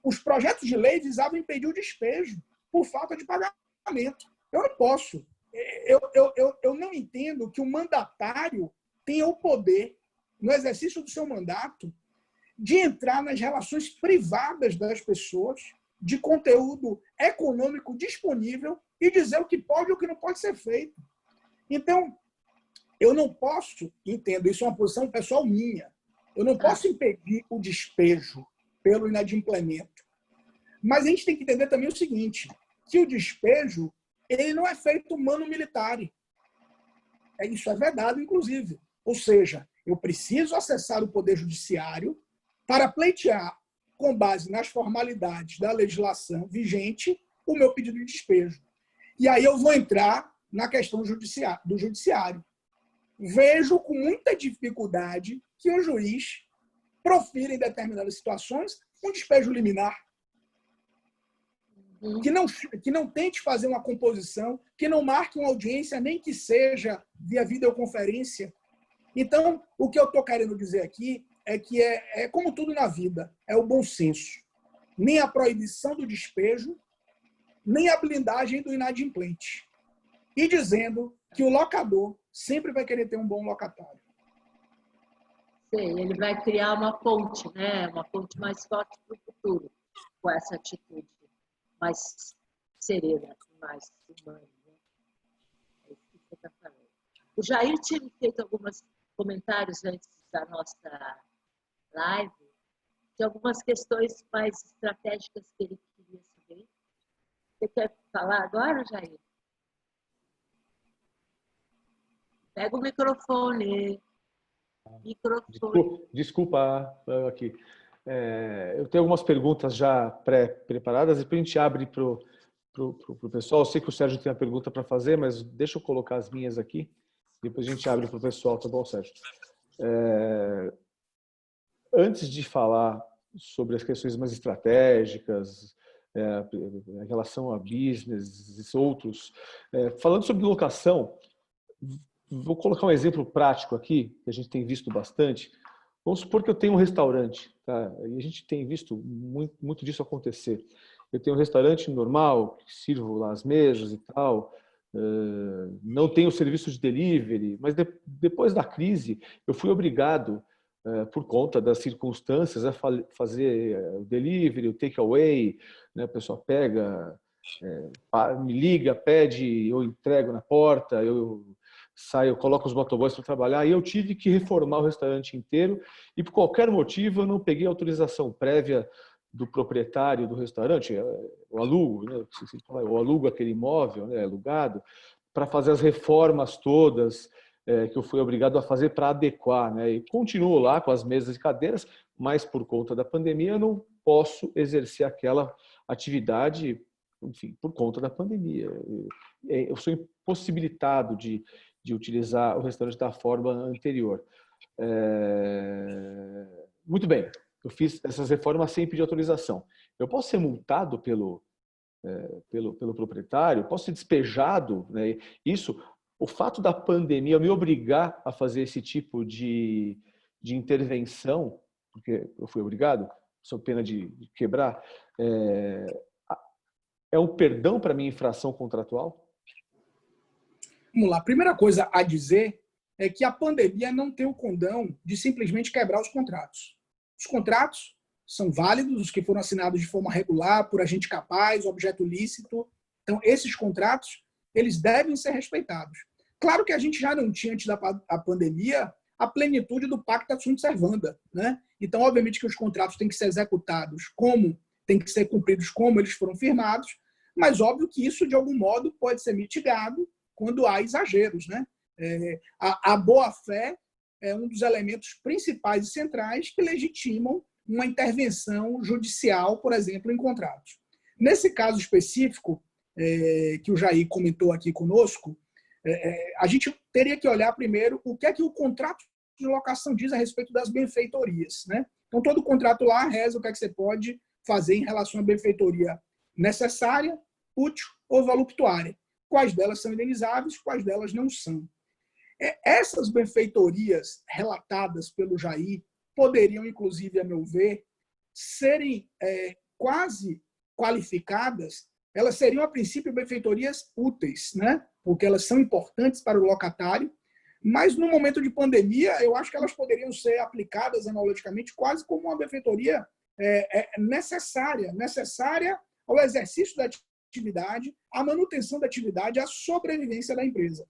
Os projetos de lei visavam impedir o despejo por falta de pagamento. Eu não posso. Eu não entendo que o mandatário tenha o poder, no exercício do seu mandato, de entrar nas relações privadas das pessoas, de conteúdo econômico disponível e dizer o que pode e o que não pode ser feito. Então, eu não posso, entendo, isso é uma posição pessoal minha, eu não posso impedir o despejo pelo inadimplemento. Mas a gente tem que entender também o seguinte, que o despejo ele não é feito mano militare. Isso é vedado, inclusive. Ou seja, eu preciso acessar o Poder Judiciário para pleitear, com base nas formalidades da legislação vigente, o meu pedido de despejo. E aí eu vou entrar na questão do judiciário. Vejo com muita dificuldade que um juiz profira em determinadas situações um despejo liminar. Que não tente fazer uma composição, que não marque uma audiência, nem que seja via videoconferência. Então, o que eu estou querendo dizer aqui é que é como tudo na vida, é o bom senso. Nem a proibição do despejo, nem a blindagem do inadimplente. E dizendo que o locador sempre vai querer ter um bom locatário. Sim, ele vai criar uma ponte, né? Uma ponte mais forte para o futuro, com essa atitude mais serena, mais humana. Né? É isso que você está falando. O Jair tinha feito alguns comentários antes da nossa live, de algumas questões mais estratégicas que ele queria saber. Você quer falar agora, Jair? Pega o microfone. Desculpa aqui. Eu tenho algumas perguntas já pré-preparadas e depois a gente abre para o pessoal. Eu sei que o Sérgio tem uma pergunta para fazer, mas deixa eu colocar as minhas aqui. Depois a gente abre para o pessoal, tá bom, Sérgio? Antes de falar sobre as questões mais estratégicas, em relação a business e outros, falando sobre locação, vou colocar um exemplo prático aqui, que a gente tem visto bastante. Vamos supor que eu tenho um restaurante, tá? E a gente tem visto muito disso acontecer. Eu tenho um restaurante normal, sirvo lá as mesas e tal, não tenho serviço de delivery, mas depois da crise eu fui obrigado, por conta das circunstâncias, a fazer o delivery, o takeaway, né? A pessoa pega, me liga, pede, eu entrego na porta, eu saio, coloco os motoboys para trabalhar, e eu tive que reformar o restaurante inteiro e por qualquer motivo eu não peguei autorização prévia do proprietário do restaurante, eu alugo, né? Eu alugo aquele imóvel, né, alugado, para fazer as reformas todas que eu fui obrigado a fazer para adequar, né? E continuo lá com as mesas e cadeiras, mas por conta da pandemia eu não posso exercer aquela atividade, enfim, por conta da pandemia. Eu sou impossibilitado de utilizar o restaurante da forma anterior. Muito bem, eu fiz essas reformas sem pedir autorização. Eu posso ser multado pelo pelo proprietário, posso ser despejado, né? O fato da pandemia me obrigar a fazer esse tipo de intervenção, porque eu fui obrigado, sob pena de quebrar, é um perdão para minha infração contratual? Vamos lá. A primeira coisa a dizer é que a pandemia não tem o condão de simplesmente quebrar os contratos. Os contratos são válidos, os que foram assinados de forma regular, por agente capaz, objeto lícito. Então, esses contratos, eles devem ser respeitados. Claro que a gente já não tinha, antes da pandemia, a plenitude do Pacta Sunt Servanda, né? Então, obviamente que os contratos têm que ser executados como, têm que ser cumpridos como eles foram firmados, mas óbvio que isso, de algum modo, pode ser mitigado quando há exageros, né? A boa-fé é um dos elementos principais e centrais que legitimam uma intervenção judicial, por exemplo, em contratos. Nesse caso específico, que o Jair comentou aqui conosco, a gente teria que olhar primeiro o que é que o contrato de locação diz a respeito das benfeitorias, né? Então, todo contrato lá reza o que é que você pode fazer em relação à benfeitoria necessária, útil ou voluptuária. Quais delas são indenizáveis, quais delas não são. Essas benfeitorias relatadas pelo Jair poderiam, inclusive, a meu ver, serem quase qualificadas, elas seriam, a princípio, benfeitorias úteis, né? Porque elas são importantes para o locatário, mas no momento de pandemia, eu acho que elas poderiam ser aplicadas analoticamente quase como uma benfeitoria necessária ao exercício da atividade, à manutenção da atividade, à sobrevivência da empresa.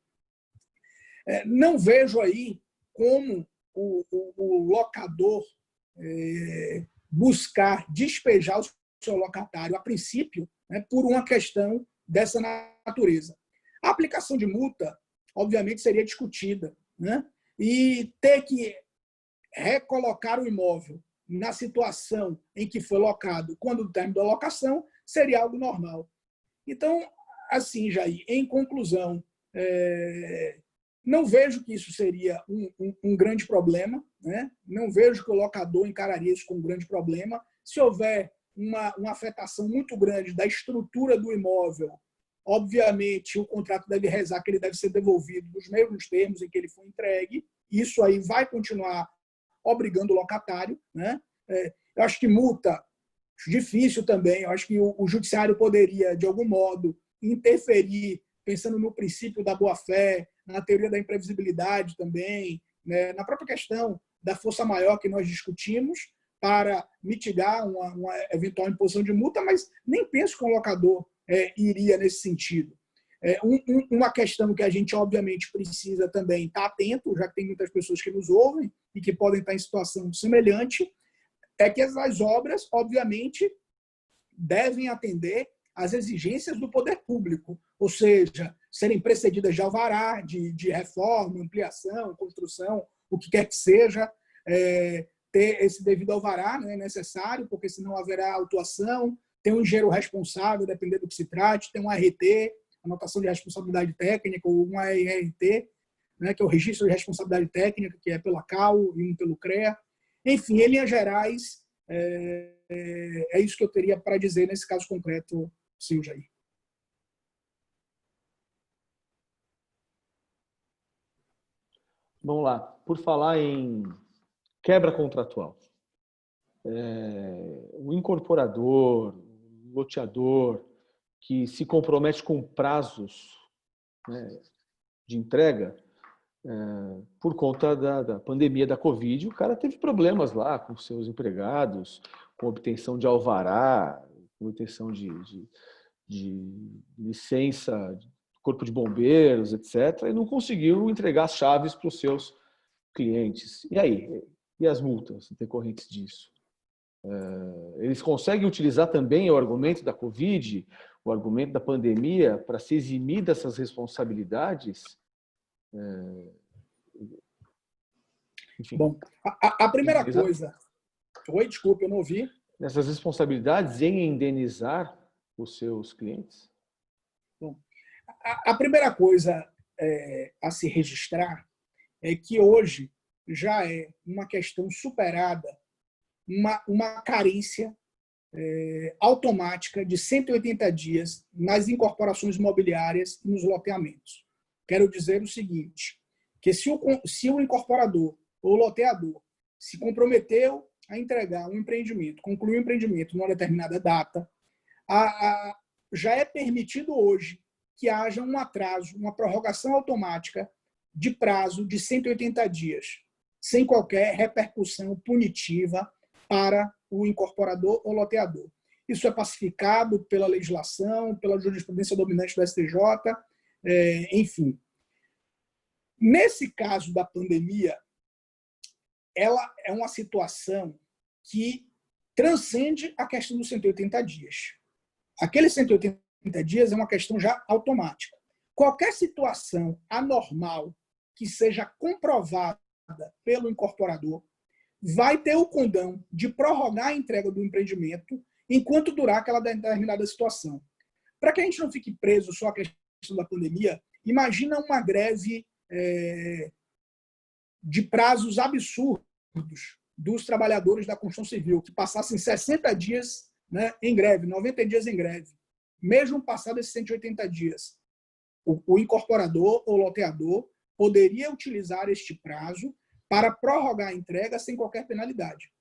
Não vejo aí como o locador buscar despejar o seu locatário, a princípio, né, por uma questão dessa natureza. A aplicação de multa, obviamente, seria discutida, né? E ter que recolocar o imóvel na situação em que foi locado quando o término da locação seria algo normal. Então, assim, Jair, em conclusão, não vejo que isso seria um grande problema, né? Não vejo que o locador encararia isso como um grande problema. Se houver uma afetação muito grande da estrutura do imóvel, obviamente o contrato deve rezar que ele deve ser devolvido nos mesmos termos em que ele foi entregue. Isso aí vai continuar obrigando o locatário, né? Eu acho que multa, difícil também. Eu acho que o judiciário poderia, de algum modo, interferir, pensando no princípio da boa-fé, na teoria da imprevisibilidade também, né? Na própria questão da força maior que nós discutimos, para mitigar uma eventual imposição de multa, mas nem penso que um locador iria nesse sentido. Uma questão que a gente, obviamente, precisa também estar atento, já que tem muitas pessoas que nos ouvem e que podem estar em situação semelhante, é que as obras, obviamente, devem atender às exigências do poder público, ou seja, serem precedidas de alvará, de reforma, ampliação, construção, o que quer que seja, ter esse devido alvará, né, necessário, porque senão haverá autuação, tem um engenheiro responsável, dependendo do que se trate, tem um RT, anotação de responsabilidade técnica, ou um ART, né, que é o Registro de Responsabilidade Técnica, que é pela CAU e um pelo CREA. Enfim, em linhas gerais, é isso que eu teria para dizer nesse caso concreto, sim, Jair. Vamos lá. Por falar em quebra contratual, o incorporador, o loteador que se compromete com prazos, né, de entrega, por conta da pandemia da Covid, o cara teve problemas lá com seus empregados, com obtenção de alvará, com obtenção de licença, corpo de bombeiros, etc., e não conseguiu entregar as chaves para os seus clientes. E aí? E as multas decorrentes disso? Eles conseguem utilizar também o argumento da Covid, o argumento da pandemia, para se eximir dessas responsabilidades? Enfim. Bom, a primeira coisa... Oi, desculpa, eu não ouvi. Nessas responsabilidades em indenizar os seus clientes? Bom, a primeira coisa a se registrar é que hoje já é uma questão superada, uma carência automática de 180 dias nas incorporações imobiliárias e nos loteamentos. Quero dizer o seguinte, que se o incorporador ou loteador se comprometeu a entregar um empreendimento, concluir um empreendimento numa determinada data, já é permitido hoje que haja um atraso, uma prorrogação automática de prazo de 180 dias, sem qualquer repercussão punitiva para o incorporador ou loteador. Isso é pacificado pela legislação, pela jurisprudência dominante do STJ, enfim. Nesse caso da pandemia, ela é uma situação que transcende a questão dos 180 dias. Aqueles 180 dias é uma questão já automática. Qualquer situação anormal que seja comprovada pelo incorporador vai ter o condão de prorrogar a entrega do empreendimento enquanto durar aquela determinada situação. Para que a gente não fique preso só à questão da pandemia, imagina uma greve de prazos absurdos dos trabalhadores da construção civil, que passassem 60 dias, né, em greve, 90 dias em greve. Mesmo passado esses 180 dias, o incorporador ou loteador poderia utilizar este prazo para prorrogar a entrega sem qualquer penalidade.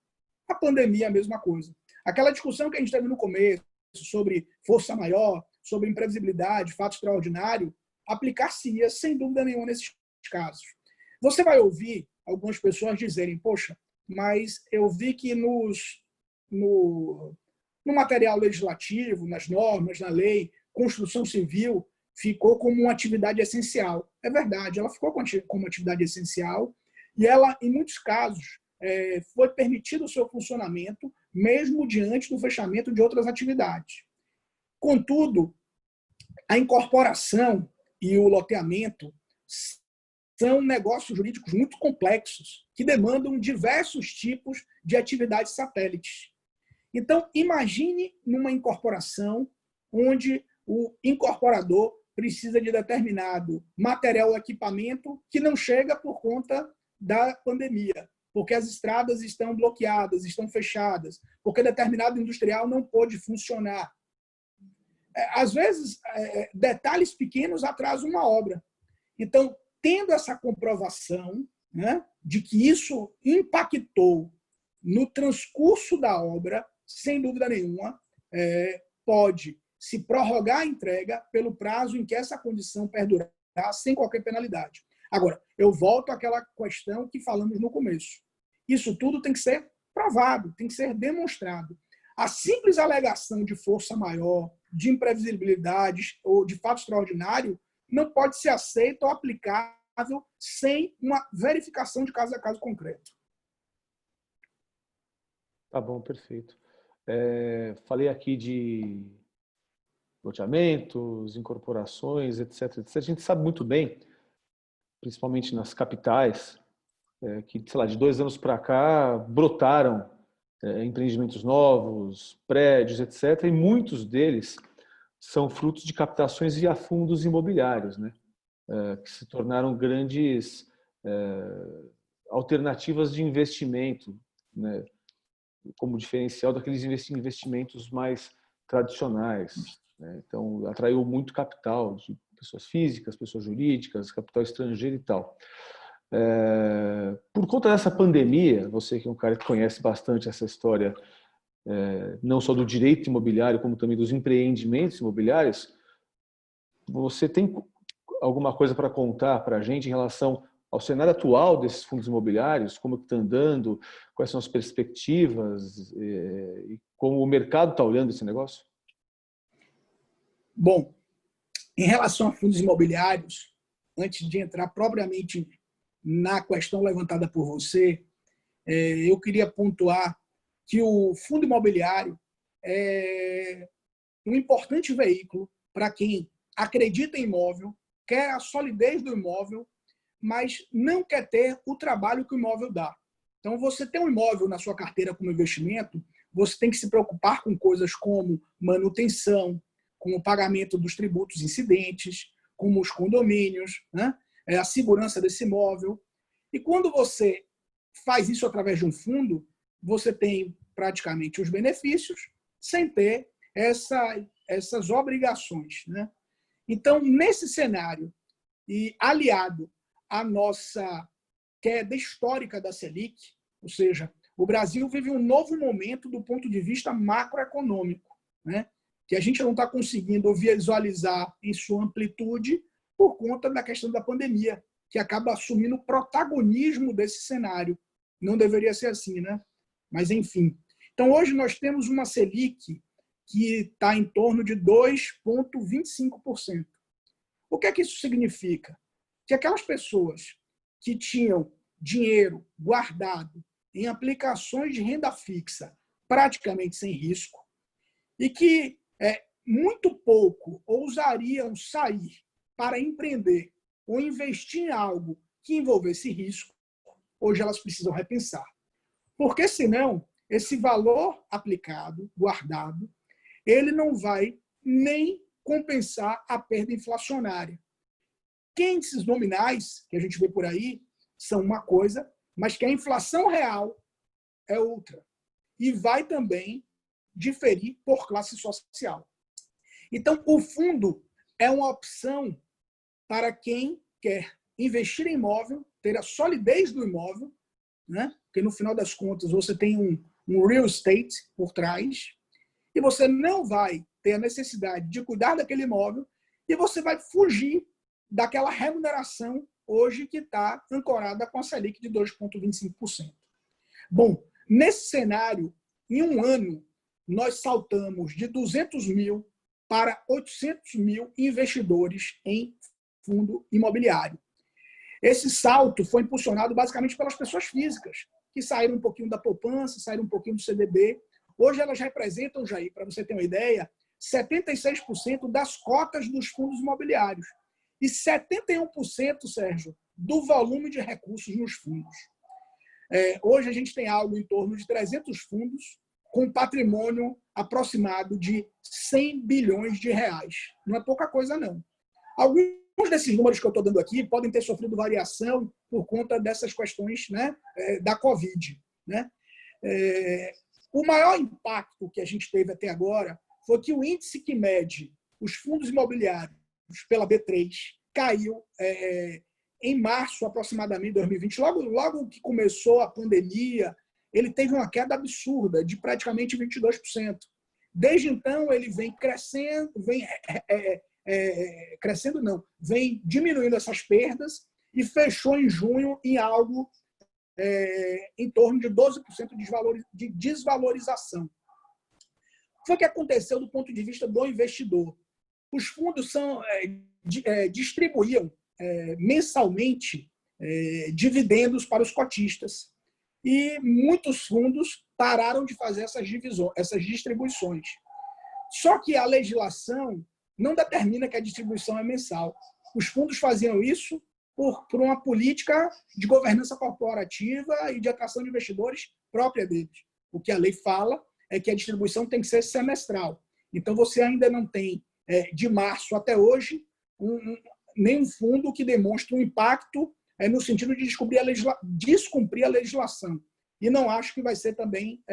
A pandemia é a mesma coisa. Aquela discussão que a gente teve no começo sobre força maior, sobre imprevisibilidade, fato extraordinário, aplicar-se-ia sem dúvida nenhuma nesses casos. Você vai ouvir algumas pessoas dizerem, poxa, mas eu vi que no material legislativo, nas normas, na lei, construção civil ficou como uma atividade essencial. É verdade, ela ficou como atividade essencial e ela, em muitos casos, foi permitido o seu funcionamento, mesmo diante do fechamento de outras atividades. Contudo, a incorporação e o loteamento são negócios jurídicos muito complexos, que demandam diversos tipos de atividades satélites. Então, imagine numa incorporação onde o incorporador precisa de determinado material ou equipamento que não chega por conta da pandemia, porque as estradas estão bloqueadas, estão fechadas, porque determinado industrial não pôde funcionar. Às vezes, detalhes pequenos atrasam uma obra. Então, tendo essa comprovação, né, de que isso impactou no transcurso da obra, sem dúvida nenhuma, pode se prorrogar a entrega pelo prazo em que essa condição perdurar, sem qualquer penalidade. Agora, eu volto àquela questão que falamos no começo. Isso tudo tem que ser provado, tem que ser demonstrado. A simples alegação de força maior, de imprevisibilidade ou de fato extraordinário não pode ser aceita ou aplicável sem uma verificação de caso a caso concreto. Tá bom, perfeito. Falei aqui de loteamentos, incorporações, etc, etc. A gente sabe muito bem, principalmente nas capitais, que, sei lá, de 2 anos para cá brotaram empreendimentos novos, prédios, etc. E muitos deles são frutos de captações via fundos imobiliários, né? Que se tornaram grandes alternativas de investimento, né? Como diferencial daqueles investimentos mais tradicionais, né? Então, atraiu muito capital de pessoas físicas, pessoas jurídicas, capital estrangeiro e tal. Por conta dessa pandemia, você que é um cara que conhece bastante essa história, não só do direito imobiliário, como também dos empreendimentos imobiliários, você tem alguma coisa para contar para a gente em relação ao cenário atual desses fundos imobiliários, como está andando, quais são as perspectivas e como o mercado está olhando esse negócio? Bom, em relação a fundos imobiliários, antes de entrar propriamente na questão levantada por você, eu queria pontuar que o fundo imobiliário é um importante veículo para quem acredita em imóvel, quer a solidez do imóvel, mas não quer ter o trabalho que o imóvel dá. Então, você tem um imóvel na sua carteira como investimento, você tem que se preocupar com coisas como manutenção, como o pagamento dos tributos incidentes, como os condomínios, né? A segurança desse imóvel. E quando você faz isso através de um fundo, você tem praticamente os benefícios sem ter essas obrigações, né? Então, nesse cenário, e aliado à nossa queda histórica da Selic, ou seja, o Brasil vive um novo momento do ponto de vista macroeconômico, né? Que a gente não está conseguindo visualizar em sua amplitude por conta da questão da pandemia, que acaba assumindo o protagonismo desse cenário. Não deveria ser assim, né? Mas, enfim. Então, hoje nós temos uma Selic que está em torno de 2,25%. O que é que isso significa? Que aquelas pessoas que tinham dinheiro guardado em aplicações de renda fixa praticamente sem risco e que muito pouco ousariam sair para empreender ou investir em algo que envolvesse risco, hoje elas precisam repensar. Porque senão, esse valor aplicado, guardado, ele não vai nem compensar a perda inflacionária. Que índices nominais, que a gente vê por aí, são uma coisa, mas que a inflação real é outra. E vai também diferir por classe social. Então, o fundo é uma opção para quem quer investir em imóvel, ter a solidez do imóvel, né? Porque no final das contas você tem um real estate por trás, e você não vai ter a necessidade de cuidar daquele imóvel, e você vai fugir daquela remuneração hoje que está ancorada com a Selic de 2,25%. Bom, nesse cenário, em um ano, nós saltamos de 200 mil para 800 mil investidores em fundo imobiliário. Esse salto foi impulsionado basicamente pelas pessoas físicas, que saíram um pouquinho da poupança, saíram um pouquinho do CDB. Hoje elas representam, Jair, para você ter uma ideia, 76% das cotas dos fundos imobiliários e 71%, Sérgio, do volume de recursos nos fundos. Hoje a gente tem algo em torno de 300 fundos com patrimônio aproximado de 100 bilhões de reais. Não é pouca coisa, não. Alguns desses números que eu estou dando aqui podem ter sofrido variação por conta dessas questões, né, da Covid. Né? O maior impacto que a gente teve até agora foi que o índice que mede os fundos imobiliários pela B3 caiu em março, aproximadamente, de 2020. Logo que começou a pandemia, ele teve uma queda absurda de praticamente 22%. Desde então, ele vem crescendo, vem diminuindo essas perdas e fechou em junho em algo em torno de 12% de desvalorização. O que foi que aconteceu do ponto de vista do investidor? Os fundos distribuíam mensalmente dividendos para os cotistas e muitos fundos pararam de fazer essas distribuições. Só que a legislação não determina que a distribuição é mensal. Os fundos faziam isso por uma política de governança corporativa e de atração de investidores própria deles. O que a lei fala é que a distribuição tem que ser semestral. Então, você ainda não tem, de março até hoje, nenhum fundo que demonstre um impacto no sentido de descumprir a legislação. E não acho que vai ser também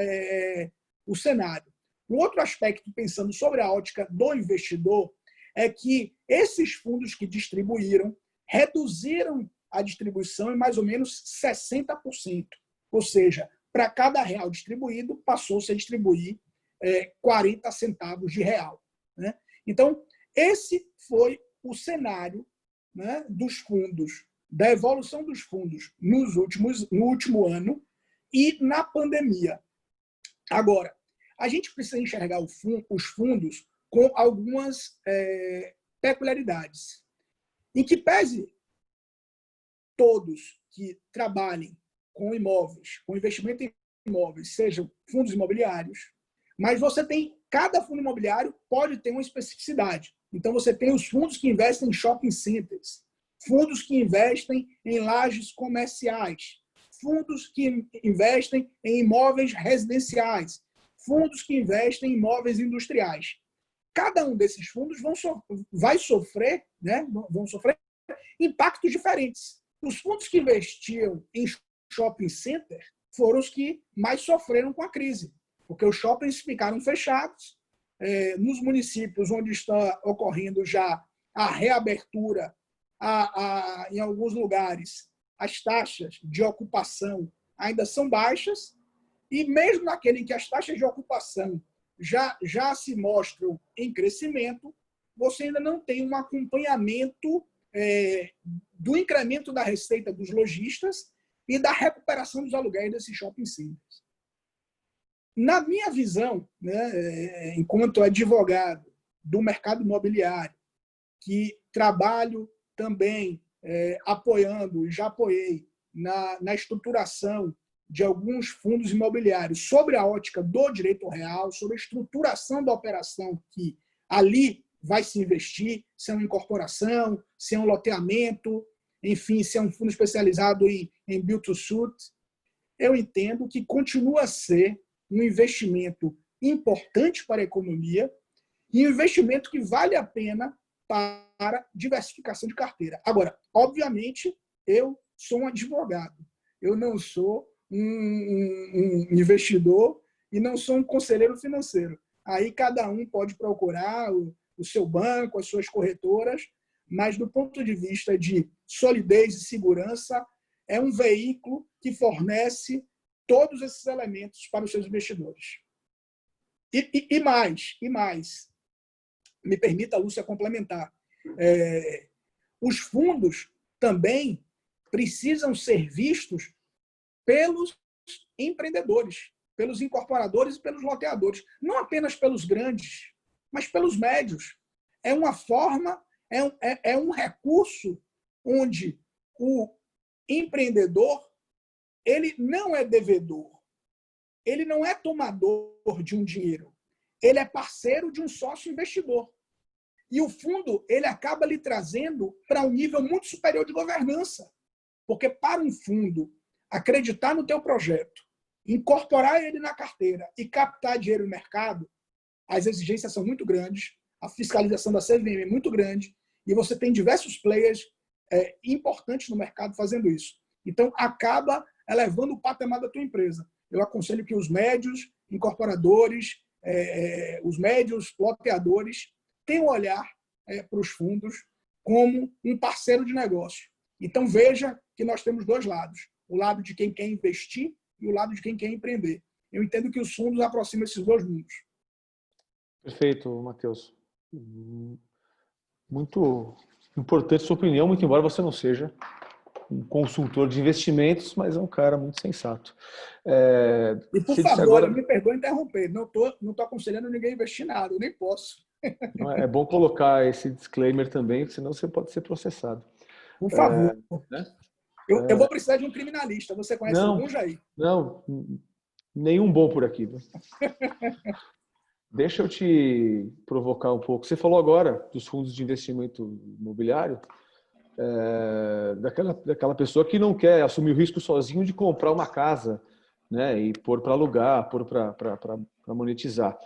o cenário. Um outro aspecto, pensando sobre a ótica do investidor, é que esses fundos que distribuíram reduziram a distribuição em mais ou menos 60%. Ou seja, para cada real distribuído, passou-se a distribuir 40 centavos de real. Né? Então, esse foi o cenário, né, dos fundos, da evolução dos fundos no último ano e na pandemia. Agora, a gente precisa enxergar os fundos com algumas peculiaridades. Em que pese todos que trabalhem com imóveis, com investimento em imóveis, sejam fundos imobiliários, mas cada fundo imobiliário pode ter uma especificidade. Então, você tem os fundos que investem em shopping centers, fundos que investem em lajes comerciais, fundos que investem em imóveis residenciais, fundos que investem em imóveis industriais. Cada um desses fundos vão sofrer impactos diferentes. Os fundos que investiam em shopping center foram os que mais sofreram com a crise. porque os shoppings ficaram fechados. Nos municípios onde está ocorrendo já a reabertura, em alguns lugares, as taxas de ocupação ainda são baixas, e mesmo naquele em que as taxas de ocupação já se mostram em crescimento, você ainda não tem um acompanhamento do incremento da receita dos lojistas e da recuperação dos aluguéis desses shopping centers. Na minha visão, né, enquanto advogado do mercado imobiliário, que trabalho também apoiando, já apoiei na estruturação de alguns fundos imobiliários sobre a ótica do direito real, sobre a estruturação da operação que ali vai se investir, se é uma incorporação, se é um loteamento, enfim, se é um fundo especializado em build-to-suit, eu entendo que continua a ser um investimento importante para a economia e um investimento que vale a pena para diversificação de carteira. Agora, obviamente, eu sou um advogado, eu não sou um investidor e não sou um conselheiro financeiro. Aí cada um pode procurar o seu banco, as suas corretoras, mas do ponto de vista de solidez e segurança, é um veículo que fornece todos esses elementos para os seus investidores. E mais, me permita, Lúcia, complementar. Os fundos também precisam ser vistos pelos empreendedores, pelos incorporadores e pelos loteadores. Não apenas pelos grandes, mas pelos médios. É uma forma, é um recurso onde o empreendedor ele não é devedor, ele não é tomador de um dinheiro, ele é parceiro de um sócio investidor. E o fundo ele acaba lhe trazendo para um nível muito superior de governança, porque para um fundo acreditar no teu projeto, incorporar ele na carteira e captar dinheiro no mercado, as exigências são muito grandes, a fiscalização da CVM é muito grande e você tem diversos players importantes no mercado fazendo isso. Então, acaba elevando o patamar da tua empresa. Eu aconselho que os médios incorporadores, os médios loteadores, tenham um olhar para os fundos como um parceiro de negócio. Então, veja que nós temos dois lados. O lado de quem quer investir e o lado de quem quer empreender. Eu entendo que os fundos aproximam esses dois mundos. Perfeito, Matheus. Muito importante sua opinião, muito embora você não seja um consultor de investimentos, mas é um cara muito sensato. E, por favor, agora... me perdoe interromper, não tô aconselhando ninguém a investir nada, eu nem posso. É bom colocar esse disclaimer também, senão você pode ser processado. Por favor. Né? Eu vou precisar de um criminalista. Você conhece algum, Jair? Não, nenhum bom por aqui. Deixa eu te provocar um pouco. Você falou agora dos fundos de investimento imobiliário, daquela pessoa que não quer assumir o risco sozinho de comprar uma casa, né, e pôr para alugar, pôr para monetizar.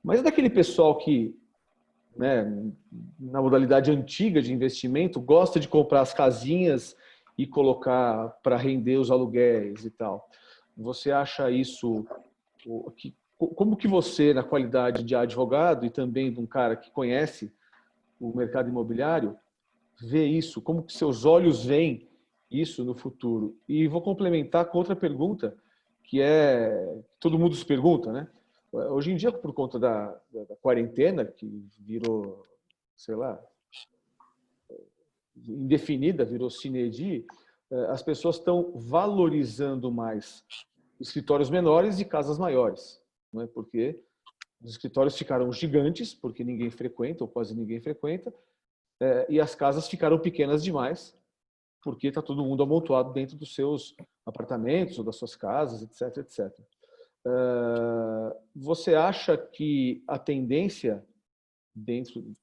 Mas é daquele pessoal que, né, na modalidade antiga de investimento, gosta de comprar as casinhas e colocar para render os aluguéis e tal. Você acha isso... Como que você, na qualidade de advogado e também de um cara que conhece o mercado imobiliário, vê isso? Como que seus olhos veem isso no futuro? E vou complementar com outra pergunta, que todo mundo se pergunta, né? Hoje em dia, por conta da quarentena, que virou, sei lá, indefinida, virou sine die, as pessoas estão valorizando mais escritórios menores e casas maiores, não é? Porque os escritórios ficaram gigantes, porque ninguém frequenta, ou quase ninguém frequenta, e as casas ficaram pequenas demais, porque está todo mundo amontoado dentro dos seus apartamentos ou das suas casas, etc, etc. Você acha que a tendência,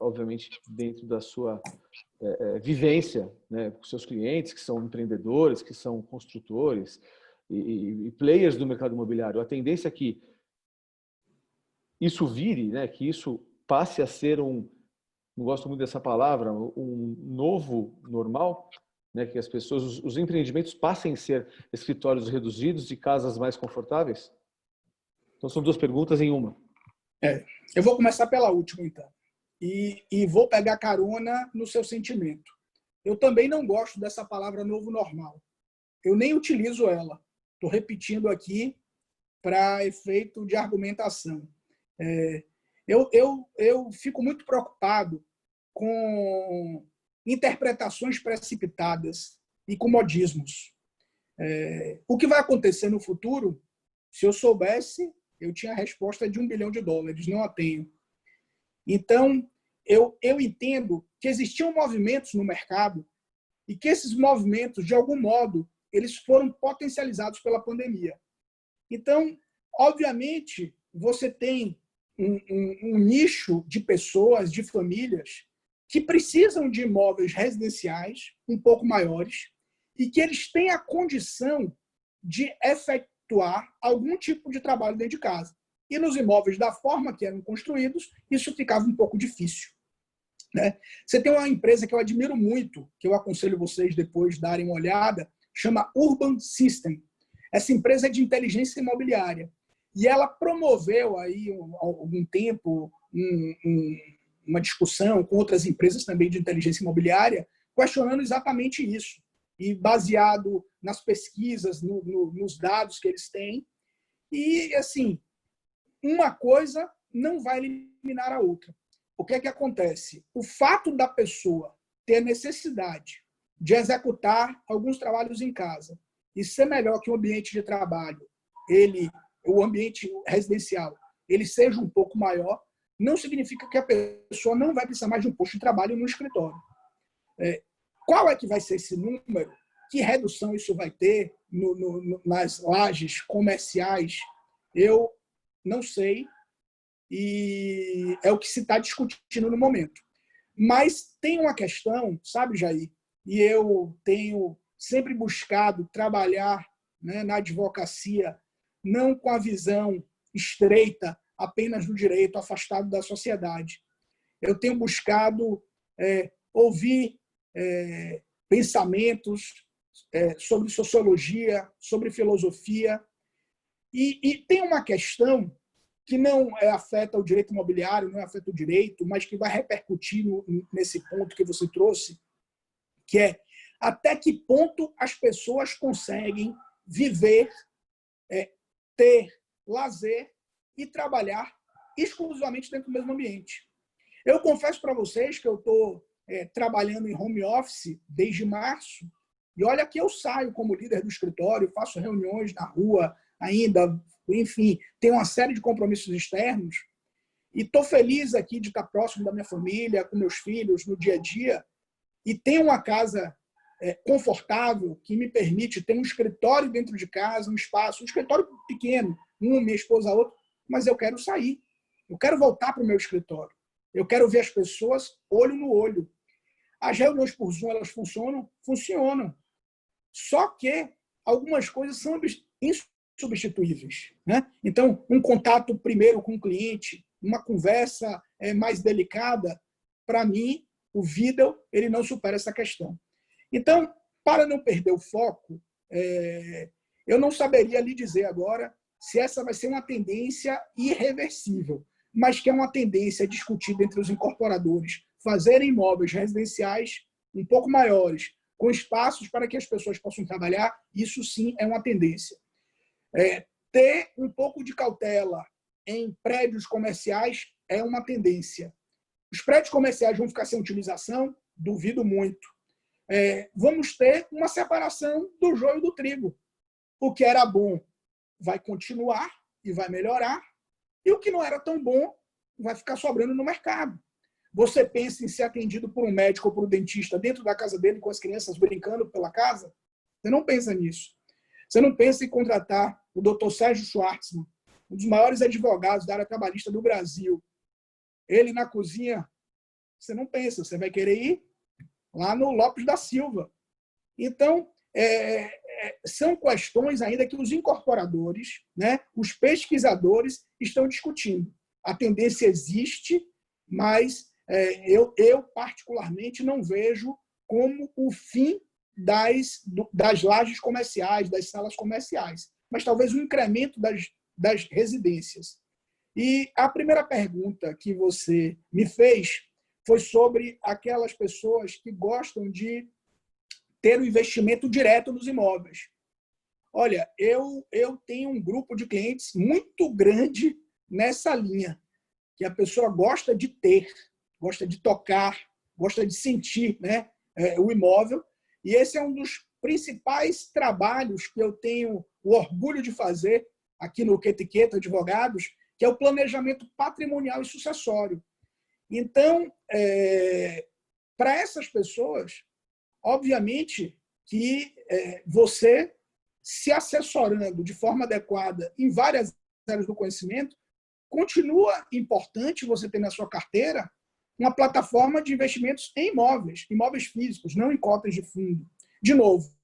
obviamente, dentro da sua vivência, né, com seus clientes, que são empreendedores, que são construtores e players do mercado imobiliário, a tendência é que isso vire, né, que isso passe a ser não gosto muito dessa palavra, um novo normal, né, que as pessoas, os empreendimentos passem a ser escritórios reduzidos e casas mais confortáveis? Então, são 2 perguntas em uma. Eu vou começar pela última, então. E vou pegar carona no seu sentimento. Eu também não gosto dessa palavra novo normal. Eu nem utilizo ela. Estou repetindo aqui para efeito de argumentação. Eu fico muito preocupado com interpretações precipitadas e com modismos. O que vai acontecer no futuro, se eu soubesse, eu tinha a resposta de $1 bilhão, não a tenho. Então, eu entendo que existiam movimentos no mercado e que esses movimentos, de algum modo, eles foram potencializados pela pandemia. Então, obviamente, você tem um nicho de pessoas, de famílias, que precisam de imóveis residenciais um pouco maiores e que eles têm a condição de efetuar algum tipo de trabalho dentro de casa. E nos imóveis, da forma que eram construídos, isso ficava um pouco difícil. Né? Você tem uma empresa que eu admiro muito, que eu aconselho vocês depois darem uma olhada, chama Urban System. Essa empresa é de inteligência imobiliária. E ela promoveu aí há algum tempo uma discussão com outras empresas também de inteligência imobiliária, questionando exatamente isso. E baseado nas pesquisas, nos dados que eles têm. E, assim, uma coisa não vai eliminar a outra. O que é que acontece? O fato da pessoa ter necessidade de executar alguns trabalhos em casa e ser melhor que o ambiente de trabalho, o ambiente residencial, ele seja um pouco maior, não significa que a pessoa não vai precisar mais de um posto de trabalho no escritório. Qual é que vai ser esse número? Que redução isso vai ter nas lajes comerciais? Eu não sei, e é o que se está discutindo no momento. Mas tem uma questão, sabe, Jair, e eu tenho sempre buscado trabalhar, né, na advocacia, não com a visão estreita apenas do direito, afastado da sociedade. Eu tenho buscado ouvir pensamentos sobre sociologia, sobre filosofia, e tem uma questão que não afeta o direito imobiliário, não afeta o direito, mas que vai repercutir nesse ponto que você trouxe, que é até que ponto as pessoas conseguem viver, ter lazer e trabalhar exclusivamente dentro do mesmo ambiente. Eu confesso para vocês que eu estou trabalhando em home office desde março, e olha que eu saio como líder do escritório, faço reuniões na rua ainda, enfim, tenho uma série de compromissos externos, e estou feliz aqui de estar próximo da minha família, com meus filhos, no dia a dia, e tenho uma casa confortável que me permite ter um escritório dentro de casa, um espaço, um escritório pequeno, minha esposa, outra, mas eu quero sair. Eu quero voltar para o meu escritório. Eu quero ver as pessoas olho no olho. As reuniões por Zoom, elas funcionam? Funcionam. Só que algumas coisas são insubstituíveis. Né? Então, um contato primeiro com o cliente, uma conversa mais delicada, para mim, o vídeo ele não supera essa questão. Então, para não perder o foco, eu não saberia lhe dizer agora se essa vai ser uma tendência irreversível, mas que é uma tendência discutida entre os incorporadores, fazerem imóveis residenciais um pouco maiores, com espaços para que as pessoas possam trabalhar, isso sim é uma tendência. Ter um pouco de cautela em prédios comerciais é uma tendência. Os prédios comerciais vão ficar sem utilização? Duvido muito. Vamos ter uma separação do joio do trigo. O que era bom vai continuar e vai melhorar, e o que não era tão bom vai ficar sobrando no mercado. Você pensa em ser atendido por um médico ou por um dentista dentro da casa dele, com as crianças brincando pela casa? Você não pensa nisso. Você não pensa em contratar o Dr. Sérgio Schwartzman, um dos maiores advogados da área trabalhista do Brasil. Ele na cozinha, você não pensa, você vai querer ir lá no Lopes da Silva. Então, são questões ainda que os incorporadores, né, os pesquisadores estão discutindo. A tendência existe, mas eu particularmente não vejo como o fim das lajes comerciais, das salas comerciais, mas talvez um incremento das residências. E a primeira pergunta que você me fez foi sobre aquelas pessoas que gostam de ter o investimento direto nos imóveis. Olha, eu tenho um grupo de clientes muito grande nessa linha, que a pessoa gosta de ter, gosta de tocar, gosta de sentir, né, o imóvel. E esse é um dos principais trabalhos que eu tenho o orgulho de fazer aqui no Etiqueta Advogados, que é o planejamento patrimonial e sucessório. Então, para essas pessoas, obviamente que você se assessorando de forma adequada em várias áreas do conhecimento, continua importante você ter na sua carteira uma plataforma de investimentos em imóveis físicos, não em cotas de fundo. De novo,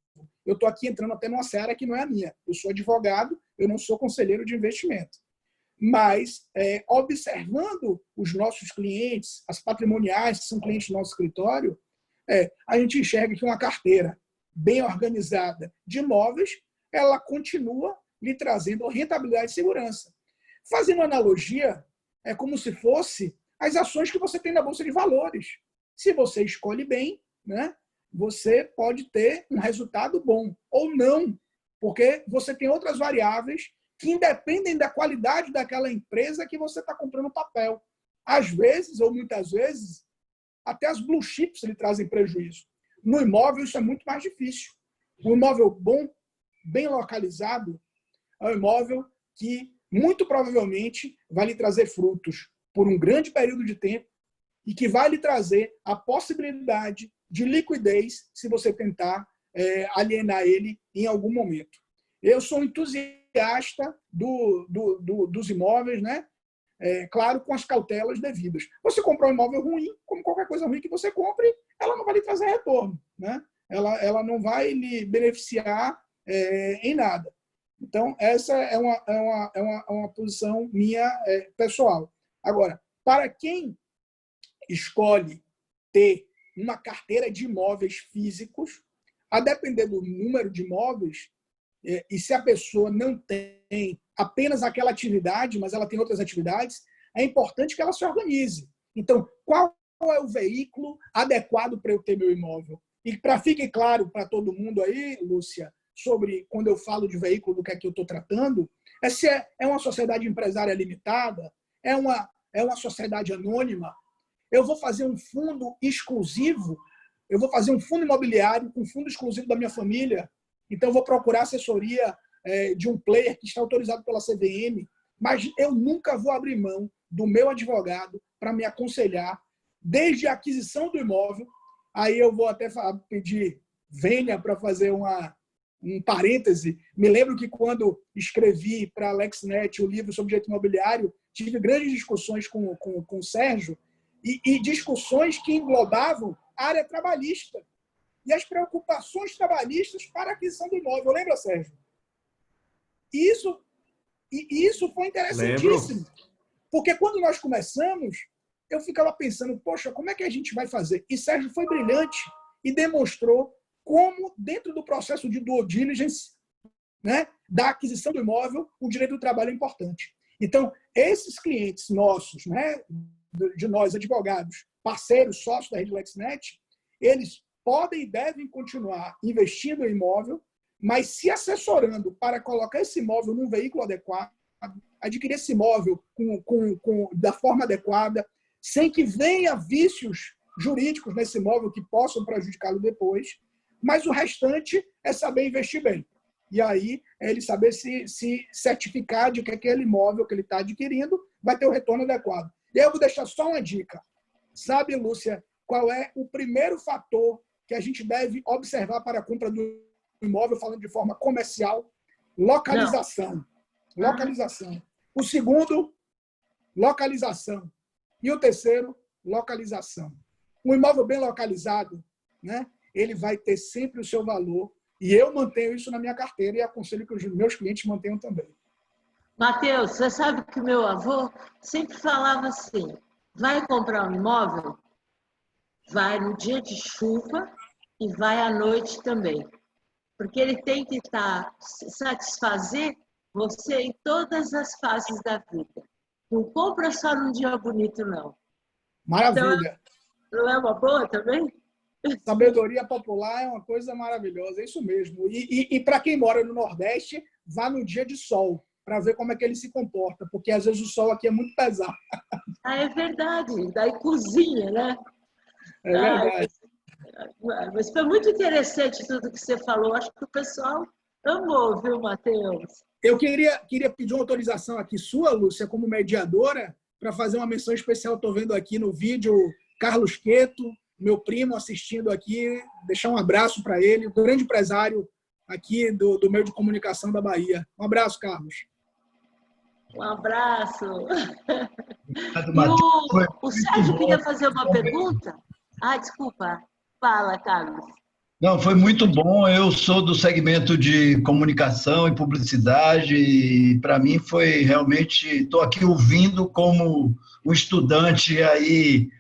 eu estou aqui entrando até numa seara que não é a minha. Eu sou advogado, eu não sou conselheiro de investimento. Mas, observando os nossos clientes, as patrimoniais, que são clientes do nosso escritório, a gente enxerga que uma carteira bem organizada de imóveis, ela continua lhe trazendo rentabilidade e segurança. Fazendo analogia, é como se fosse as ações que você tem na Bolsa de Valores. Se você escolhe bem, né, você pode ter um resultado bom, ou não, porque você tem outras variáveis que independem da qualidade daquela empresa que você está comprando papel. Às vezes, ou muitas vezes, até as blue chips lhe trazem prejuízo. No imóvel, isso é muito mais difícil. Um imóvel bom, bem localizado, é um imóvel que, muito provavelmente, vai lhe trazer frutos por um grande período de tempo e que vai lhe trazer a possibilidade de liquidez se você tentar alienar ele em algum momento. Eu sou um entusiasta dos imóveis, né? Claro, com as cautelas devidas. Você comprar um imóvel ruim, como qualquer coisa ruim que você compre, ela não vai lhe trazer retorno, né? Ela não vai lhe beneficiar em nada. Então, essa é uma posição minha pessoal. Agora, para quem escolhe ter uma carteira de imóveis físicos, a depender do número de imóveis, e se a pessoa não tem apenas aquela atividade, mas ela tem outras atividades, é importante que ela se organize. Então, qual é o veículo adequado para eu ter meu imóvel? E para fique claro para todo mundo aí, Lúcia, sobre quando eu falo de veículo, do que é que eu estou tratando, se é uma sociedade empresária limitada, é uma sociedade anônima, eu vou fazer um fundo exclusivo, eu vou fazer um fundo imobiliário com fundo exclusivo da minha família, então eu vou procurar assessoria de um player que está autorizado pela CVM, mas eu nunca vou abrir mão do meu advogado para me aconselhar, desde a aquisição do imóvel. Aí eu vou até pedir vênia para fazer um parêntese. Me lembro que quando escrevi para a LexNet o livro sobre direito imobiliário, tive grandes discussões com o Sérgio e discussões que englobavam a área trabalhista e as preocupações trabalhistas para a aquisição do imóvel. Lembra, Sérgio? Isso foi interessantíssimo. Lembro. Porque quando nós começamos, eu ficava pensando, poxa, como é que a gente vai fazer? E Sérgio foi brilhante e demonstrou como, dentro do processo de due diligence, né, da aquisição do imóvel, o direito do trabalho é importante. Então, esses clientes nossos, né, de nós, advogados, parceiros, sócios da Rede LexNet, eles podem e devem continuar investindo em imóvel, mas se assessorando para colocar esse imóvel num veículo adequado, adquirir esse imóvel da forma adequada, sem que venha vícios jurídicos nesse imóvel que possam prejudicá-lo depois, mas o restante é saber investir bem. E aí é ele saber se certificar de que aquele imóvel que ele está adquirindo vai ter o retorno adequado. E aí eu vou deixar só uma dica. Sabe, Lúcia, qual é o primeiro fator que a gente deve observar para a compra do imóvel, falando de forma comercial? Localização. Não. Localização. O segundo, localização. E o terceiro, localização. Um imóvel bem localizado, né, ele vai ter sempre o seu valor. E eu mantenho isso na minha carteira e aconselho que os meus clientes mantenham também. Matheus, você sabe que meu avô sempre falava assim, vai comprar um imóvel? Vai no dia de chuva e vai à noite também. Porque ele tem que satisfazer você em todas as fases da vida. Não compra só num dia bonito, não. Maravilha. Então, não é uma boa também? Sabedoria popular é uma coisa maravilhosa, é isso mesmo. E para quem mora no Nordeste, vá no dia de sol, para ver como é que ele se comporta, porque às vezes o sol aqui é muito pesado. Ah, é verdade. Daí cozinha, né? É verdade. Mas foi muito interessante tudo que você falou. Acho que o pessoal amou, viu, Matheus? Eu queria pedir uma autorização aqui sua, Lúcia, como mediadora, para fazer uma menção especial. Estou vendo aqui no vídeo Carlos Queto, meu primo, assistindo aqui. Deixar um abraço para ele, o grande empresário aqui do meio de comunicação da Bahia. Um abraço, Carlos. Um abraço. Obrigado, E Matheus. o Sérgio queria fazer uma pergunta? Ah, desculpa. Fala, Carlos. Não, foi muito bom. Eu sou do segmento de comunicação e publicidade e para mim foi realmente, estou aqui ouvindo como um estudante aí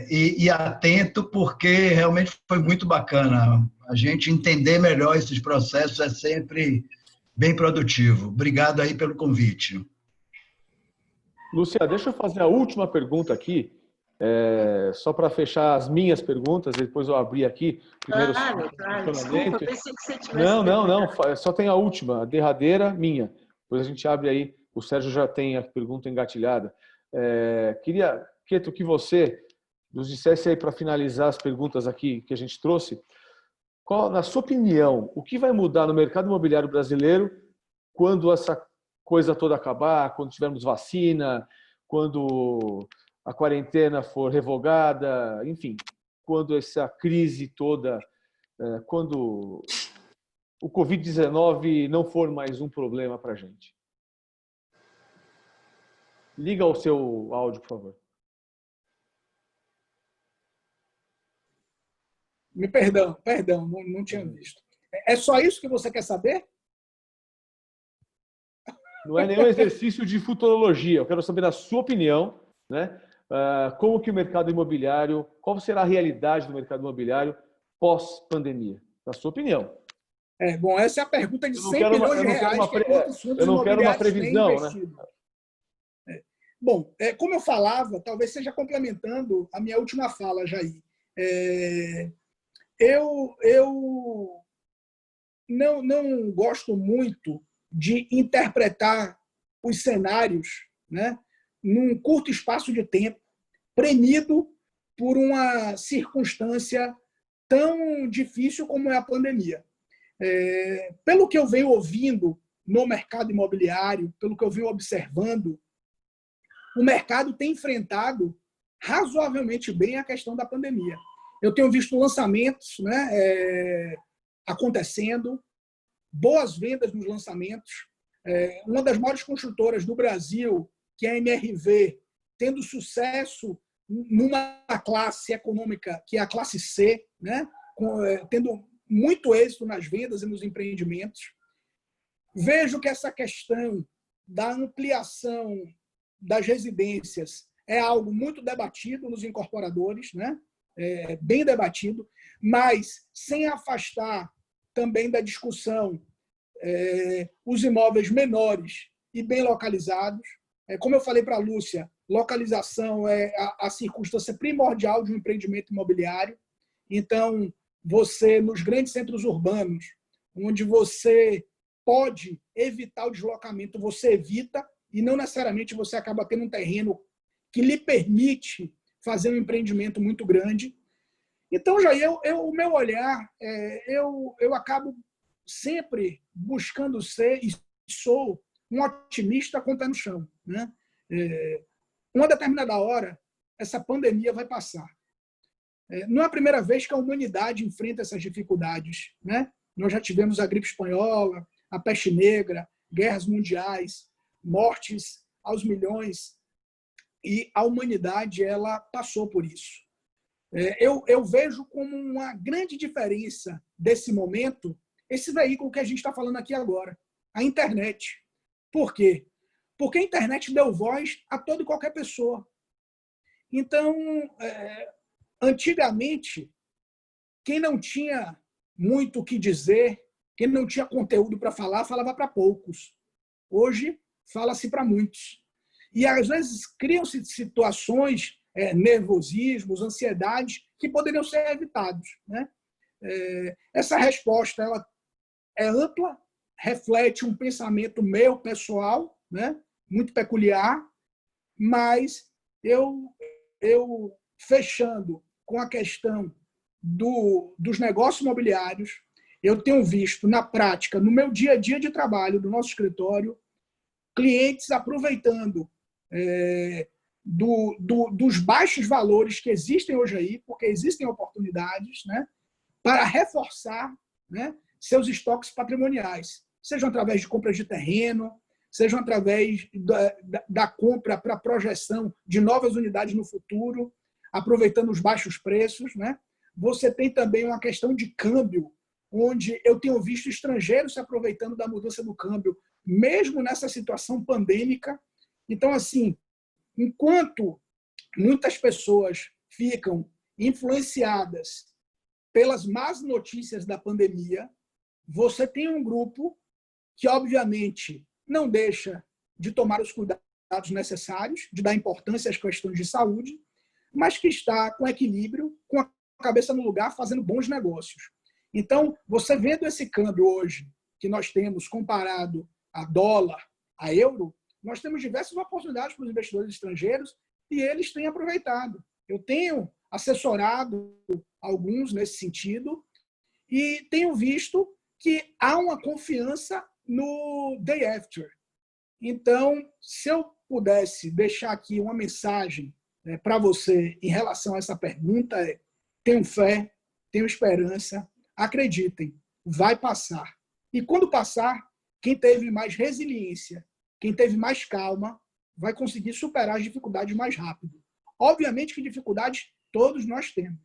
e atento, porque realmente foi muito bacana. A gente entender melhor esses processos é sempre bem produtivo. Obrigado aí pelo convite. Lúcia, deixa eu fazer a última pergunta aqui, só para fechar as minhas perguntas, depois eu abri aqui. Primeiro, Claro. Desculpa, pensei que você tivesse... Não, só tem a última, a derradeira minha. Depois a gente abre aí, o Sérgio já tem a pergunta engatilhada. Queria, Queto, que você nos dissesse aí, para finalizar as perguntas aqui que a gente trouxe, na sua opinião, o que vai mudar no mercado imobiliário brasileiro quando essa coisa toda acabar, quando tivermos vacina, quando a quarentena for revogada, enfim, quando essa crise toda, quando o Covid-19 não for mais um problema para a gente? Liga o seu áudio, por favor. Perdão, não tinha visto. É só isso que você quer saber? Não é nenhum exercício de futurologia. Eu quero saber, na sua opinião, né, como que o mercado imobiliário, qual será a realidade do mercado imobiliário pós-pandemia? Na sua opinião. Bom, essa é a pergunta de 100 milhões de reais que outros fundos imobiliários têm investido. Né? Bom, como eu falava, talvez seja complementando a minha última fala, Jair. Eu não gosto muito de interpretar os cenários, né, num curto espaço de tempo, premido por uma circunstância tão difícil como é a pandemia. Pelo que eu venho ouvindo no mercado imobiliário, pelo que eu venho observando, o mercado tem enfrentado razoavelmente bem a questão da pandemia. Eu tenho visto lançamentos, né, acontecendo, boas vendas nos lançamentos. Uma das maiores construtoras do Brasil, que é a MRV, tendo sucesso numa classe econômica que é a classe C, né? Tendo muito êxito nas vendas e nos empreendimentos. Vejo que essa questão da ampliação das residências é algo muito debatido nos incorporadores, né? Bem debatido, mas sem afastar também da discussão os imóveis menores e bem localizados. Como eu falei para a Lúcia, localização é a circunstância primordial de um empreendimento imobiliário. Então, você, nos grandes centros urbanos, onde você pode evitar o deslocamento, você evita, e não necessariamente você acaba tendo um terreno que lhe permite fazer um empreendimento muito grande. Então, já o meu olhar, eu acabo sempre buscando ser, e sou, um otimista com o pé no chão. Né? Uma determinada hora, essa pandemia vai passar. Não é a primeira vez que a humanidade enfrenta essas dificuldades. Né? Nós já tivemos a gripe espanhola, a peste negra, guerras mundiais, mortes aos milhões, e a humanidade ela passou por isso. Eu vejo como uma grande diferença desse momento esse veículo que a gente está falando aqui agora, a internet. Por quê? Porque a internet deu voz a toda e qualquer pessoa. Então, antigamente, quem não tinha muito o que dizer, Quem não tinha conteúdo para falar, falava para poucos. Hoje, fala-se para muitos. E, às vezes, criam-se situações, nervosismos, ansiedades, que poderiam ser evitados, né? Essa resposta ela é ampla, reflete um pensamento meu, pessoal, né? Muito peculiar, mas eu fechando com a questão dos negócios imobiliários, eu tenho visto na prática, no meu dia a dia de trabalho do nosso escritório, clientes aproveitando dos baixos valores que existem hoje aí, porque existem oportunidades, né, para reforçar, né, seus estoques patrimoniais, sejam através de compras de terreno, sejam através da compra para projeção de novas unidades no futuro, aproveitando os baixos preços, né? Você tem também uma questão de câmbio, onde eu tenho visto estrangeiros se aproveitando da mudança do câmbio, mesmo nessa situação pandêmica. Então, assim, enquanto muitas pessoas ficam influenciadas pelas más notícias da pandemia, você tem um grupo que, obviamente, não deixa de tomar os cuidados necessários, de dar importância às questões de saúde, mas que está com equilíbrio, com a cabeça no lugar, fazendo bons negócios. Então, você vendo esse câmbio hoje que nós temos comparado a dólar, a euro, nós temos diversas oportunidades para os investidores estrangeiros e eles têm aproveitado. Eu tenho assessorado alguns nesse sentido e tenho visto que há uma confiança no day after. Então, se eu pudesse deixar aqui uma mensagem para você em relação a essa pergunta, tenham fé, tenham esperança, acreditem, vai passar. E quando passar, quem teve mais resiliência, quem teve mais calma, vai conseguir superar as dificuldades mais rápido. Obviamente que dificuldades todos nós temos.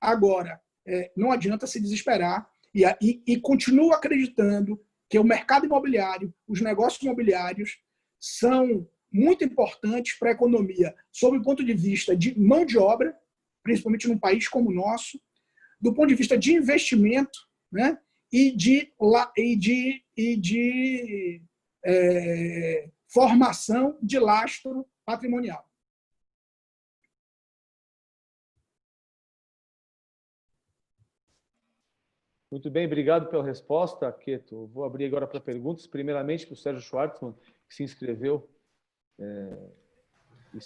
Agora, não adianta se desesperar e continuo acreditando que o mercado imobiliário, os negócios imobiliários são muito importantes para a economia, sob o ponto de vista de mão de obra, principalmente num país como o nosso, do ponto de vista de investimento, né, e de formação de lastro patrimonial. Muito bem, obrigado pela resposta, Queto. Vou abrir agora para perguntas, primeiramente para o Sérgio Schwartzman, que se inscreveu.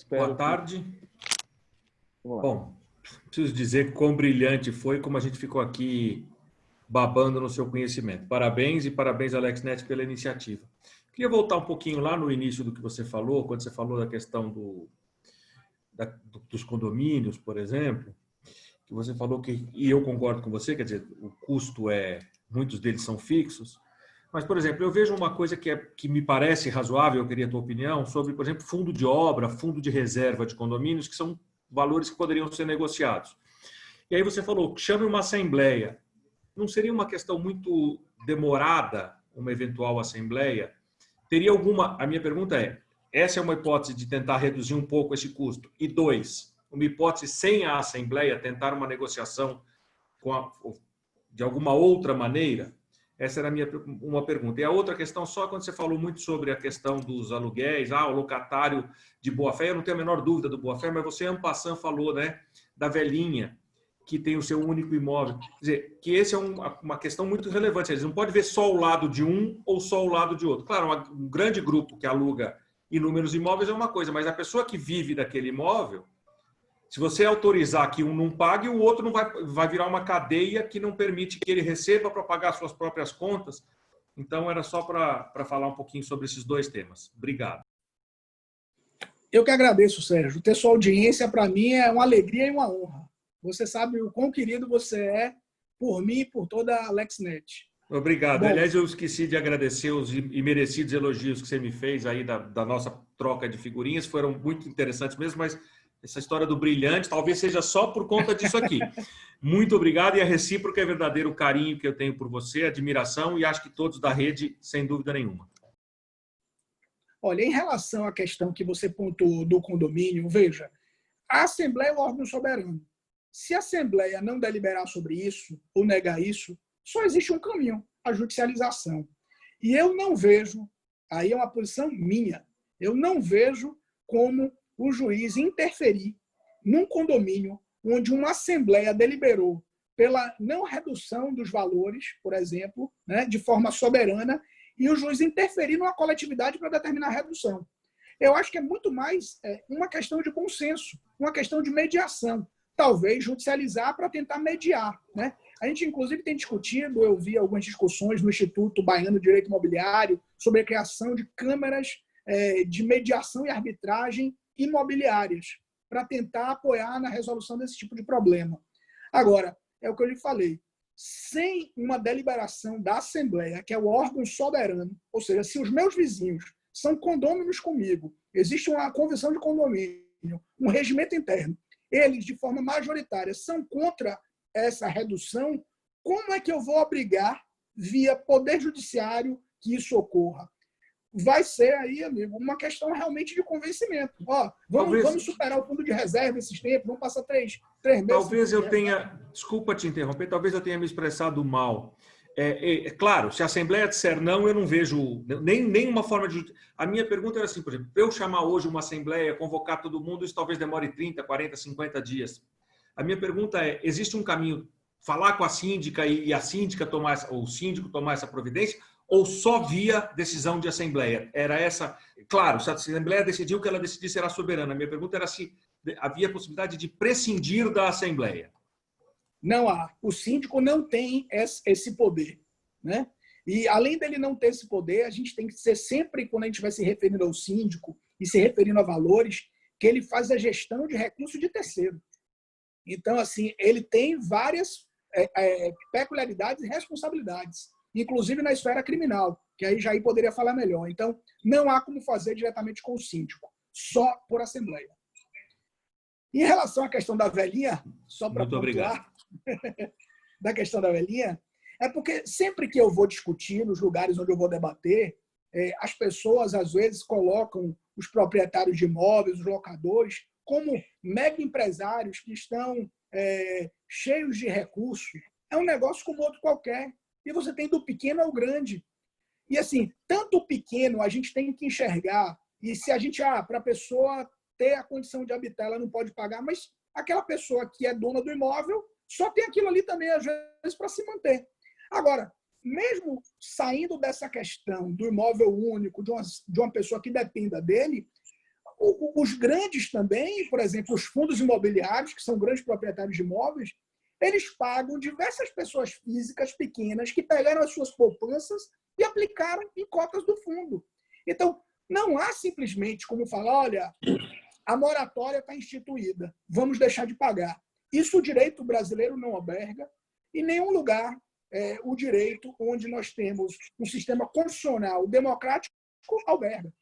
Boa tarde. Bom, preciso dizer quão brilhante foi, como a gente ficou aqui babando no seu conhecimento. Parabéns e parabéns, AlexNet, pela iniciativa. Queria voltar um pouquinho lá no início do que você falou, quando você falou da questão dos condomínios, por exemplo, que você falou que, e eu concordo com você, quer dizer, o custo muitos deles são fixos, mas, por exemplo, eu vejo uma coisa que me parece razoável, eu queria a tua opinião, sobre, por exemplo, fundo de obra, fundo de reserva de condomínios, que são valores que poderiam ser negociados. E aí você falou, chame uma assembleia. Não seria uma questão muito demorada, uma eventual assembleia? Teria alguma... A minha pergunta essa é uma hipótese de tentar reduzir um pouco esse custo. E 2, uma hipótese sem a assembleia, tentar uma negociação de alguma outra maneira? Essa era uma pergunta. E a outra questão, só quando você falou muito sobre a questão dos aluguéis, o locatário de boa-fé, eu não tenho a menor dúvida do boa-fé, mas você, en passant, falou, né, da velhinha que tem o seu único imóvel. Quer dizer, que esse é uma questão muito relevante. Eles não pode ver só o lado de um ou só o lado de outro. Claro, um grande grupo que aluga inúmeros imóveis é uma coisa, mas a pessoa que vive daquele imóvel, se você autorizar que um não pague, o outro não vai virar uma cadeia que não permite que ele receba para pagar suas próprias contas. Então, era só para falar um pouquinho sobre esses dois temas. Obrigado. Eu que agradeço, Sérgio. Ter sua audiência, para mim, é uma alegria e uma honra. Você sabe o quão querido você é por mim e por toda a AlexNet. Obrigado. Bom, aliás, eu esqueci de agradecer os imerecidos elogios que você me fez aí da nossa troca de figurinhas. Foram muito interessantes mesmo, mas essa história do brilhante talvez seja só por conta disso aqui. Muito obrigado, e a recíproca é verdadeiro o carinho que eu tenho por você, admiração, e acho que todos da rede, sem dúvida nenhuma. Olha, em relação à questão que você pontuou do condomínio, veja, a Assembleia é o órgão soberano. Se a Assembleia não deliberar sobre isso ou negar isso, só existe um caminho, a judicialização. E eu não vejo, aí é uma posição minha, eu não vejo como o juiz interferir num condomínio onde uma assembleia deliberou pela não redução dos valores, por exemplo, né, de forma soberana, e o juiz interferir numa coletividade para determinar a redução. Eu acho que é muito mais uma questão de bom senso, uma questão de mediação. Talvez judicializar para tentar mediar, né? A gente, inclusive, tem discutido, eu vi algumas discussões no Instituto Baiano de Direito Imobiliário sobre a criação de câmaras de mediação e arbitragem imobiliárias para tentar apoiar na resolução desse tipo de problema. Agora, é o que eu lhe falei, sem uma deliberação da Assembleia, que é o órgão soberano, ou seja, se os meus vizinhos são condôminos comigo, existe uma convenção de condomínio, um regimento interno, eles, de forma majoritária, são contra essa redução, como é que eu vou obrigar, via Poder Judiciário, que isso ocorra? Vai ser aí, amigo, uma questão realmente de convencimento. Ó, vamos superar o fundo de reserva esses tempos, vamos passar três meses. Talvez eu tenha, desculpa te interromper, talvez eu tenha me expressado mal. Claro, se a Assembleia disser não, eu não vejo nenhuma forma de... A minha pergunta era assim, por exemplo, para eu chamar hoje uma Assembleia, convocar todo mundo, isso talvez demore 30, 40, 50 dias. A minha pergunta é, existe um caminho, falar com a síndica e a síndica tomar, ou o síndico tomar essa providência, ou só via decisão de Assembleia? Era essa... Claro, se a Assembleia decidiu que ela decidisse era soberana. A minha pergunta era se havia possibilidade de prescindir da Assembleia. Não há. O síndico não tem esse poder, né? E, além dele não ter esse poder, a gente tem que ser sempre, quando a gente vai se referindo ao síndico e se referindo a valores, que ele faz a gestão de recurso de terceiro. Então, assim, ele tem várias peculiaridades e responsabilidades, inclusive na esfera criminal, que aí Jair poderia falar melhor. Então, não há como fazer diretamente com o síndico, só por Assembleia. Em relação à questão da velhinha, só para pontuar, da questão da velhinha, é porque sempre que eu vou discutir nos lugares onde eu vou debater, as pessoas, às vezes, colocam os proprietários de imóveis, os locadores, como mega empresários que estão cheios de recursos. É um negócio como outro qualquer. E você tem do pequeno ao grande. E, assim, tanto o pequeno a gente tem que enxergar, e se a gente, para a pessoa ter a condição de habitar, ela não pode pagar, mas aquela pessoa que é dona do imóvel só tem aquilo ali também, às vezes, para se manter. Agora, mesmo saindo dessa questão do imóvel único, de uma pessoa que dependa dele, os grandes também, por exemplo, os fundos imobiliários, que são grandes proprietários de imóveis, eles pagam diversas pessoas físicas pequenas que pegaram as suas poupanças e aplicaram em cotas do fundo. Então, não há simplesmente como falar, olha, a moratória está instituída, vamos deixar de pagar. Isso o direito brasileiro não alberga, em nenhum lugar o direito onde nós temos um sistema constitucional democrático alberga.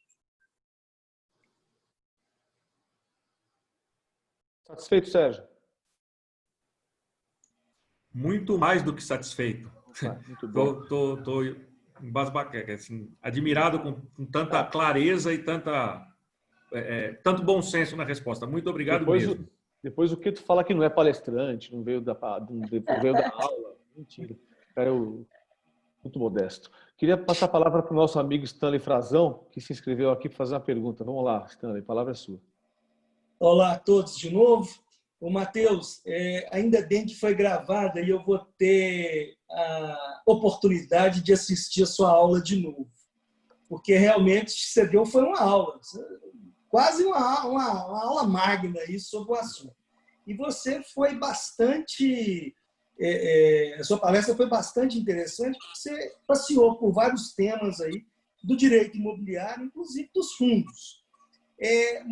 Satisfeito, Sérgio? Muito mais do que satisfeito. Muito bom. Estou assim, admirado com tanta clareza e tanto bom senso na resposta. Muito obrigado mesmo. Depois o que tu fala que não é palestrante, não veio da aula. Mentira. Cara, muito modesto. Queria passar a palavra para o nosso amigo Stanley Frazão, que se inscreveu aqui para fazer uma pergunta. Vamos lá, Stanley, a palavra é sua. Olá a todos de novo. O Matheus, ainda bem que foi gravada e eu vou ter a oportunidade de assistir a sua aula de novo. Porque realmente você deu foi uma aula, quase uma aula magna aí sobre o assunto. E você foi bastante... a sua palestra foi bastante interessante, porque você passeou por vários temas aí do direito imobiliário, inclusive dos fundos.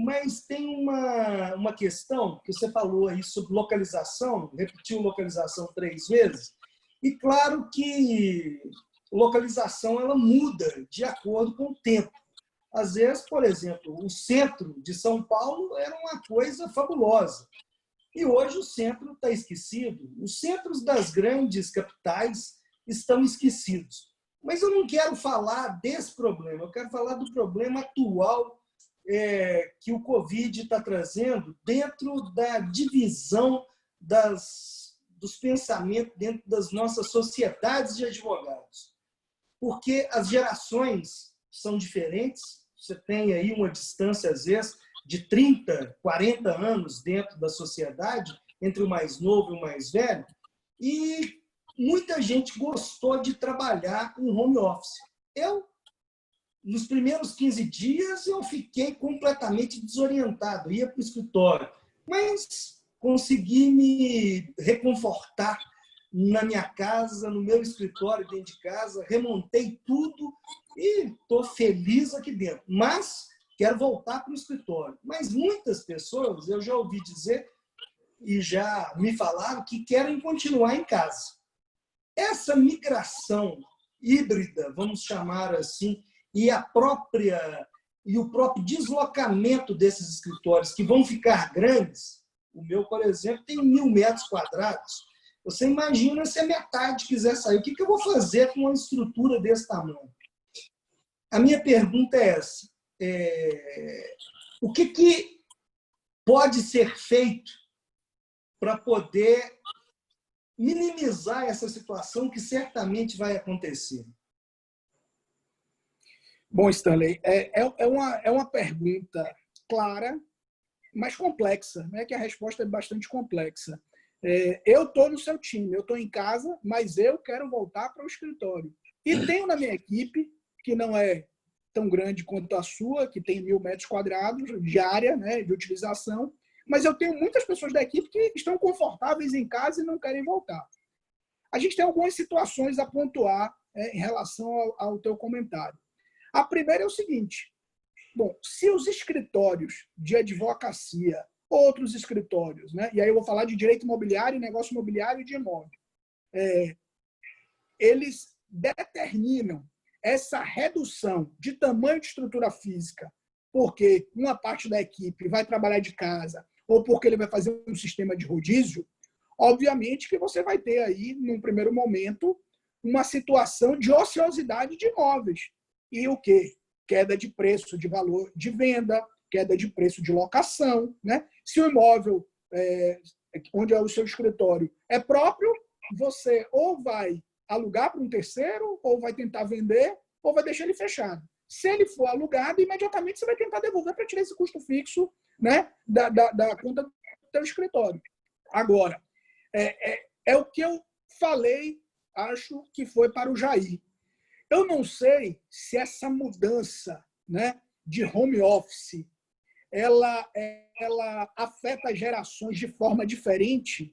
Mas tem uma questão que você falou aí sobre localização, repetiu localização 3 vezes, e claro que localização ela muda de acordo com o tempo. Às vezes, por exemplo, o centro de São Paulo era uma coisa fabulosa, e hoje o centro está esquecido. Os centros das grandes capitais estão esquecidos. Mas eu não quero falar desse problema, eu quero falar do problema atual que o Covid está trazendo dentro da divisão dos pensamentos dentro das nossas sociedades de advogados. porque as gerações são diferentes. Você tem aí uma distância, às vezes, de 30, 40 anos dentro da sociedade, entre o mais novo e o mais velho, e muita gente gostou de trabalhar em home office. Nos primeiros 15 dias, eu fiquei completamente desorientado, ia para o escritório, mas consegui me reconfortar na minha casa, no meu escritório dentro de casa, remontei tudo e estou feliz aqui dentro. Mas quero voltar para o escritório. Mas muitas pessoas, eu já ouvi dizer e já me falaram que querem continuar em casa. Essa migração híbrida, vamos chamar assim, e o próprio deslocamento desses escritórios que vão ficar grandes, o meu, por exemplo, tem 1.000 metros quadrados. Você imagina se a metade quiser sair. O que eu vou fazer com uma estrutura desse tamanho? A minha pergunta é essa. O que pode ser feito para poder minimizar essa situação que certamente vai acontecer? Bom, Stanley, é uma pergunta clara, mas complexa, né? Que a resposta é bastante complexa. Eu estou no seu time, eu estou em casa, mas eu quero voltar para o escritório. E tenho na minha equipe, que não é tão grande quanto a sua, que tem 1.000 metros quadrados de área, né, de utilização, mas eu tenho muitas pessoas da equipe que estão confortáveis em casa e não querem voltar. A gente tem algumas situações a pontuar em relação ao teu comentário. A primeira é o seguinte: bom, se os escritórios de advocacia, outros escritórios, né, e aí eu vou falar de direito imobiliário, negócio imobiliário e de imóvel, eles determinam essa redução de tamanho de estrutura física porque uma parte da equipe vai trabalhar de casa ou porque ele vai fazer um sistema de rodízio, obviamente que você vai ter aí, num primeiro momento, uma situação de ociosidade de imóveis. E o quê? Queda de preço de valor de venda, queda de preço de locação, né? Se o imóvel onde é o seu escritório é próprio, você ou vai alugar para um terceiro, ou vai tentar vender, ou vai deixar ele fechado. Se ele for alugado, imediatamente você vai tentar devolver para tirar esse custo fixo, né, da conta do seu escritório. Agora, é o que eu falei, acho que foi para o Jair. Eu não sei se essa mudança, né, de home office ela afeta as gerações de forma diferente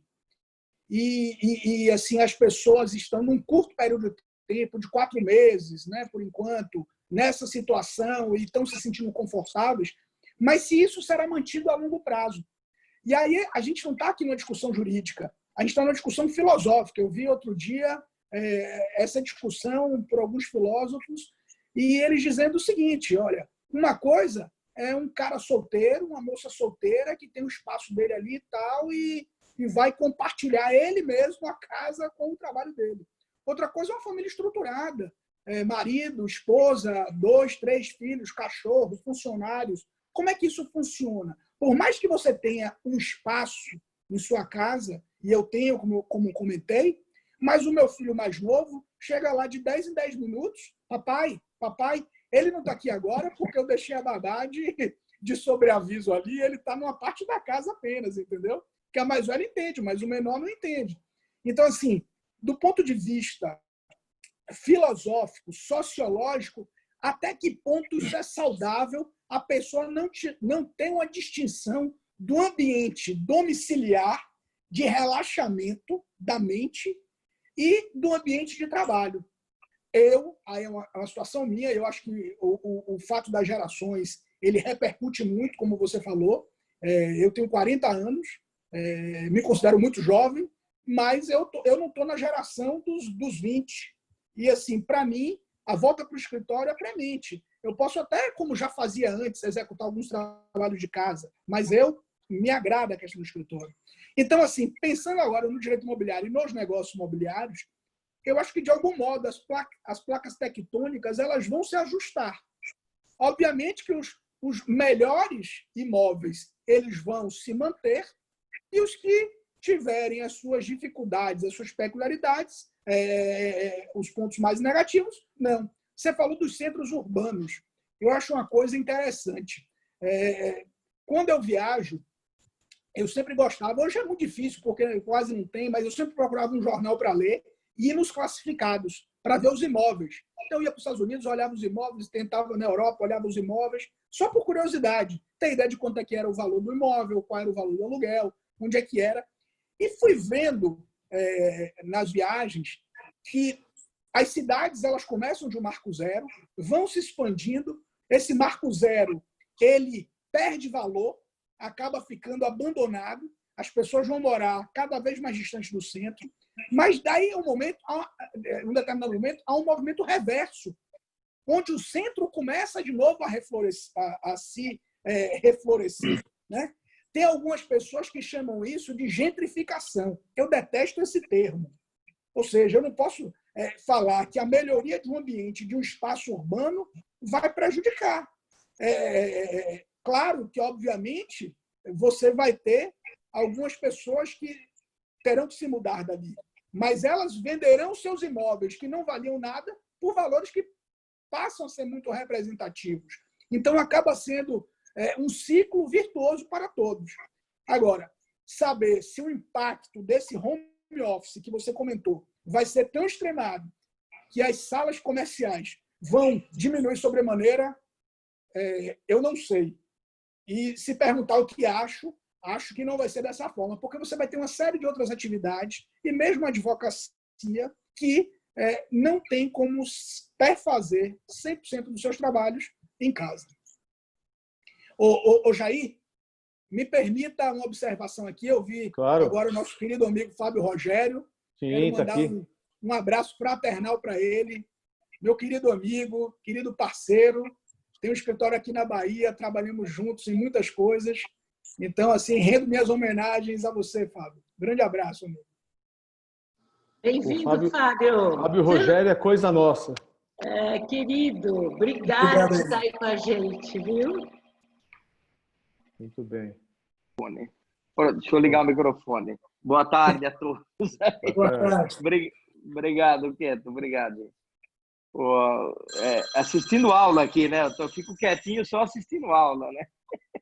e assim, as pessoas estão num curto período de tempo, de 4 meses, né, por enquanto, nessa situação e estão se sentindo confortáveis, mas se isso será mantido a longo prazo. E aí a gente não está aqui numa discussão jurídica, a gente está numa discussão filosófica. Eu vi outro dia essa discussão por alguns filósofos e eles dizendo o seguinte: olha, uma coisa é um cara solteiro, uma moça solteira que tem o espaço dele ali e tal e vai compartilhar ele mesmo a casa com o trabalho dele. Outra coisa é uma família estruturada, marido, esposa, 2, 3 filhos, cachorro, funcionários. Como é que isso funciona? Por mais que você tenha um espaço em sua casa, e eu tenho, como comentei, mas o meu filho mais novo chega lá de 10 em 10 minutos, papai, ele não está aqui agora porque eu deixei a babá de sobreaviso ali, ele está numa parte da casa apenas, entendeu? Que a mais velha entende, mas o menor não entende. Então, assim, do ponto de vista filosófico, sociológico, até que ponto isso é saudável a pessoa não tem uma distinção do ambiente domiciliar de relaxamento da mente e do ambiente de trabalho. Aí é uma situação minha, eu acho que o fato das gerações ele repercute muito, como você falou. Eu tenho 40 anos, me considero muito jovem, mas eu não estou na geração dos 20. E, assim, para mim, a volta para o escritório é premente. Eu posso até, como já fazia antes, executar alguns trabalhos de casa, mas me agrada a questão do escritório. Então, assim, pensando agora no direito imobiliário e nos negócios imobiliários, eu acho que, de algum modo, as placas tectônicas elas vão se ajustar. Obviamente que os melhores imóveis eles vão se manter e os que tiverem as suas dificuldades, as suas peculiaridades, os pontos mais negativos? Não. Você falou dos centros urbanos. Eu acho uma coisa interessante. Quando eu viajo, eu sempre gostava, hoje é muito difícil, porque quase não tem, mas eu sempre procurava um jornal para ler e ir nos classificados, para ver os imóveis. Então, eu ia para os Estados Unidos, olhava os imóveis, tentava na Europa, olhava os imóveis, só por curiosidade, ter ideia de quanto é que era o valor do imóvel, qual era o valor do aluguel, onde é que era. E fui vendo nas viagens que as cidades elas começam de um marco zero, vão se expandindo, esse marco zero ele perde valor, acaba ficando abandonado, as pessoas vão morar cada vez mais distante do centro, mas daí um determinado momento, há um movimento reverso, onde o centro começa de novo a se reflorescer. Né? Tem algumas pessoas que chamam isso de gentrificação. Eu detesto esse termo. Ou seja, eu não posso falar que a melhoria de um ambiente, de um espaço urbano, vai prejudicar. Claro que, obviamente, você vai ter algumas pessoas que terão que se mudar dali, mas elas venderão seus imóveis que não valiam nada por valores que passam a ser muito representativos. Então, acaba sendo um ciclo virtuoso para todos. Agora, saber se o impacto desse home office que você comentou vai ser tão extremado que as salas comerciais vão diminuir sobremaneira, eu não sei. E se perguntar o que acho que não vai ser dessa forma, porque você vai ter uma série de outras atividades, e mesmo a advocacia, que não tem como perfazer 100% dos seus trabalhos em casa. Ô Jair, me permita uma observação aqui. Eu vi agora o nosso querido amigo Fábio Rogério. Sim, quero mandar tá aqui. um abraço fraternal para ele, meu querido amigo, querido parceiro. Tem um escritório aqui na Bahia, trabalhamos juntos em muitas coisas. Então, assim, rendo minhas homenagens a você, Fábio. Grande abraço, amigo. Bem-vindo, Fábio. Fábio Rogério é coisa nossa. Querido, obrigada por estar aí com a gente, viu? Muito bem. Deixa eu ligar o microfone. Boa tarde a todos. Boa tarde. Obrigado, Quieto. Obrigado. Assistindo aula aqui, né? Eu fico quietinho só assistindo aula, né?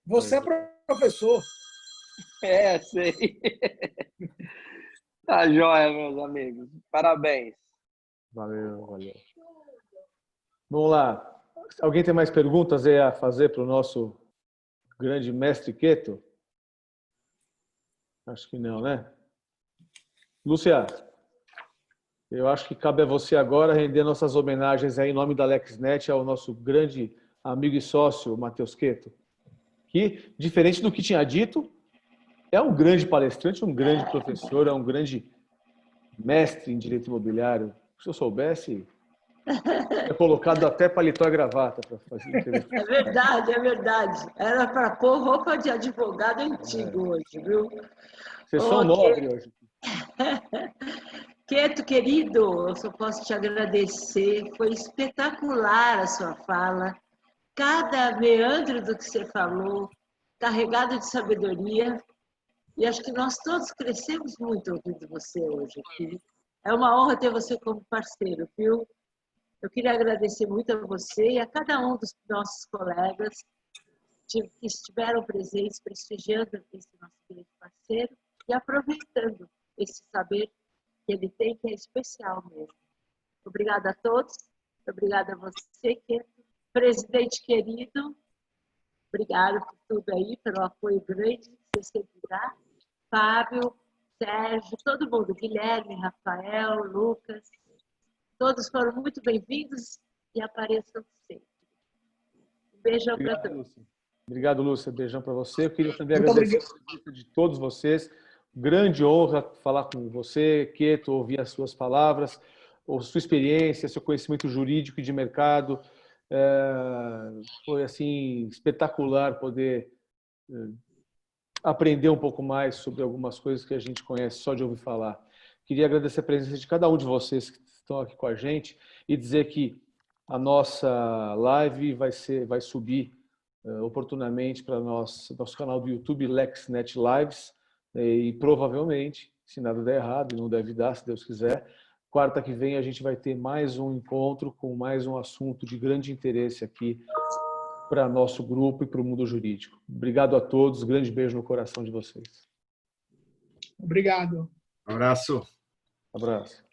Você é professor. Sei. Tá joia, meus amigos. Parabéns. Valeu. Vamos lá. Alguém tem mais perguntas a fazer para o nosso grande mestre Queto? Acho que não, né? Lúcia, eu acho que cabe a você agora render nossas homenagens aí em nome da LexNet ao nosso grande amigo e sócio, Matheus Queto, que, diferente do que tinha dito, é um grande palestrante, um grande professor, é um grande mestre em direito imobiliário. Se eu soubesse, tinha colocado até paletó e gravata para fazer entrevista. É verdade. Era para pôr roupa de advogado antigo hoje, viu? Vocês são nobres hoje. Queto, querido, eu só posso te agradecer. Foi espetacular a sua fala. Cada meandro do que você falou, carregado de sabedoria. E acho que nós todos crescemos muito ouvindo você hoje aqui. É uma honra ter você como parceiro, viu? Eu queria agradecer muito a você e a cada um dos nossos colegas que estiveram presentes, prestigiando esse nosso querido parceiro e aproveitando esse saber que ele tem, que é especial mesmo. Obrigada a todos, obrigada a você, Queto. Presidente querido, obrigado por tudo aí, pelo apoio grande que você sempre dá. Fábio, Sérgio, todo mundo, Guilherme, Rafael, Lucas, todos foram muito bem-vindos e apareçam sempre. Um beijão para todos. Obrigado, Lúcia. Beijão para você. Eu queria também agradecer a presença de todos vocês. Grande honra falar com você, Queto, ouvir as suas palavras, a sua experiência, seu conhecimento jurídico e de mercado. Foi assim espetacular poder aprender um pouco mais sobre algumas coisas que a gente conhece só de ouvir falar. Queria agradecer a presença de cada um de vocês que estão aqui com a gente e dizer que a nossa live vai subir oportunamente para nosso canal do YouTube, LexNet Lives, e provavelmente, se nada der errado, e não deve dar, se Deus quiser, quarta que vem a gente vai ter mais um encontro com mais um assunto de grande interesse aqui para nosso grupo e para o mundo jurídico. Obrigado a todos, grande beijo no coração de vocês. Obrigado. Abraço. Abraço.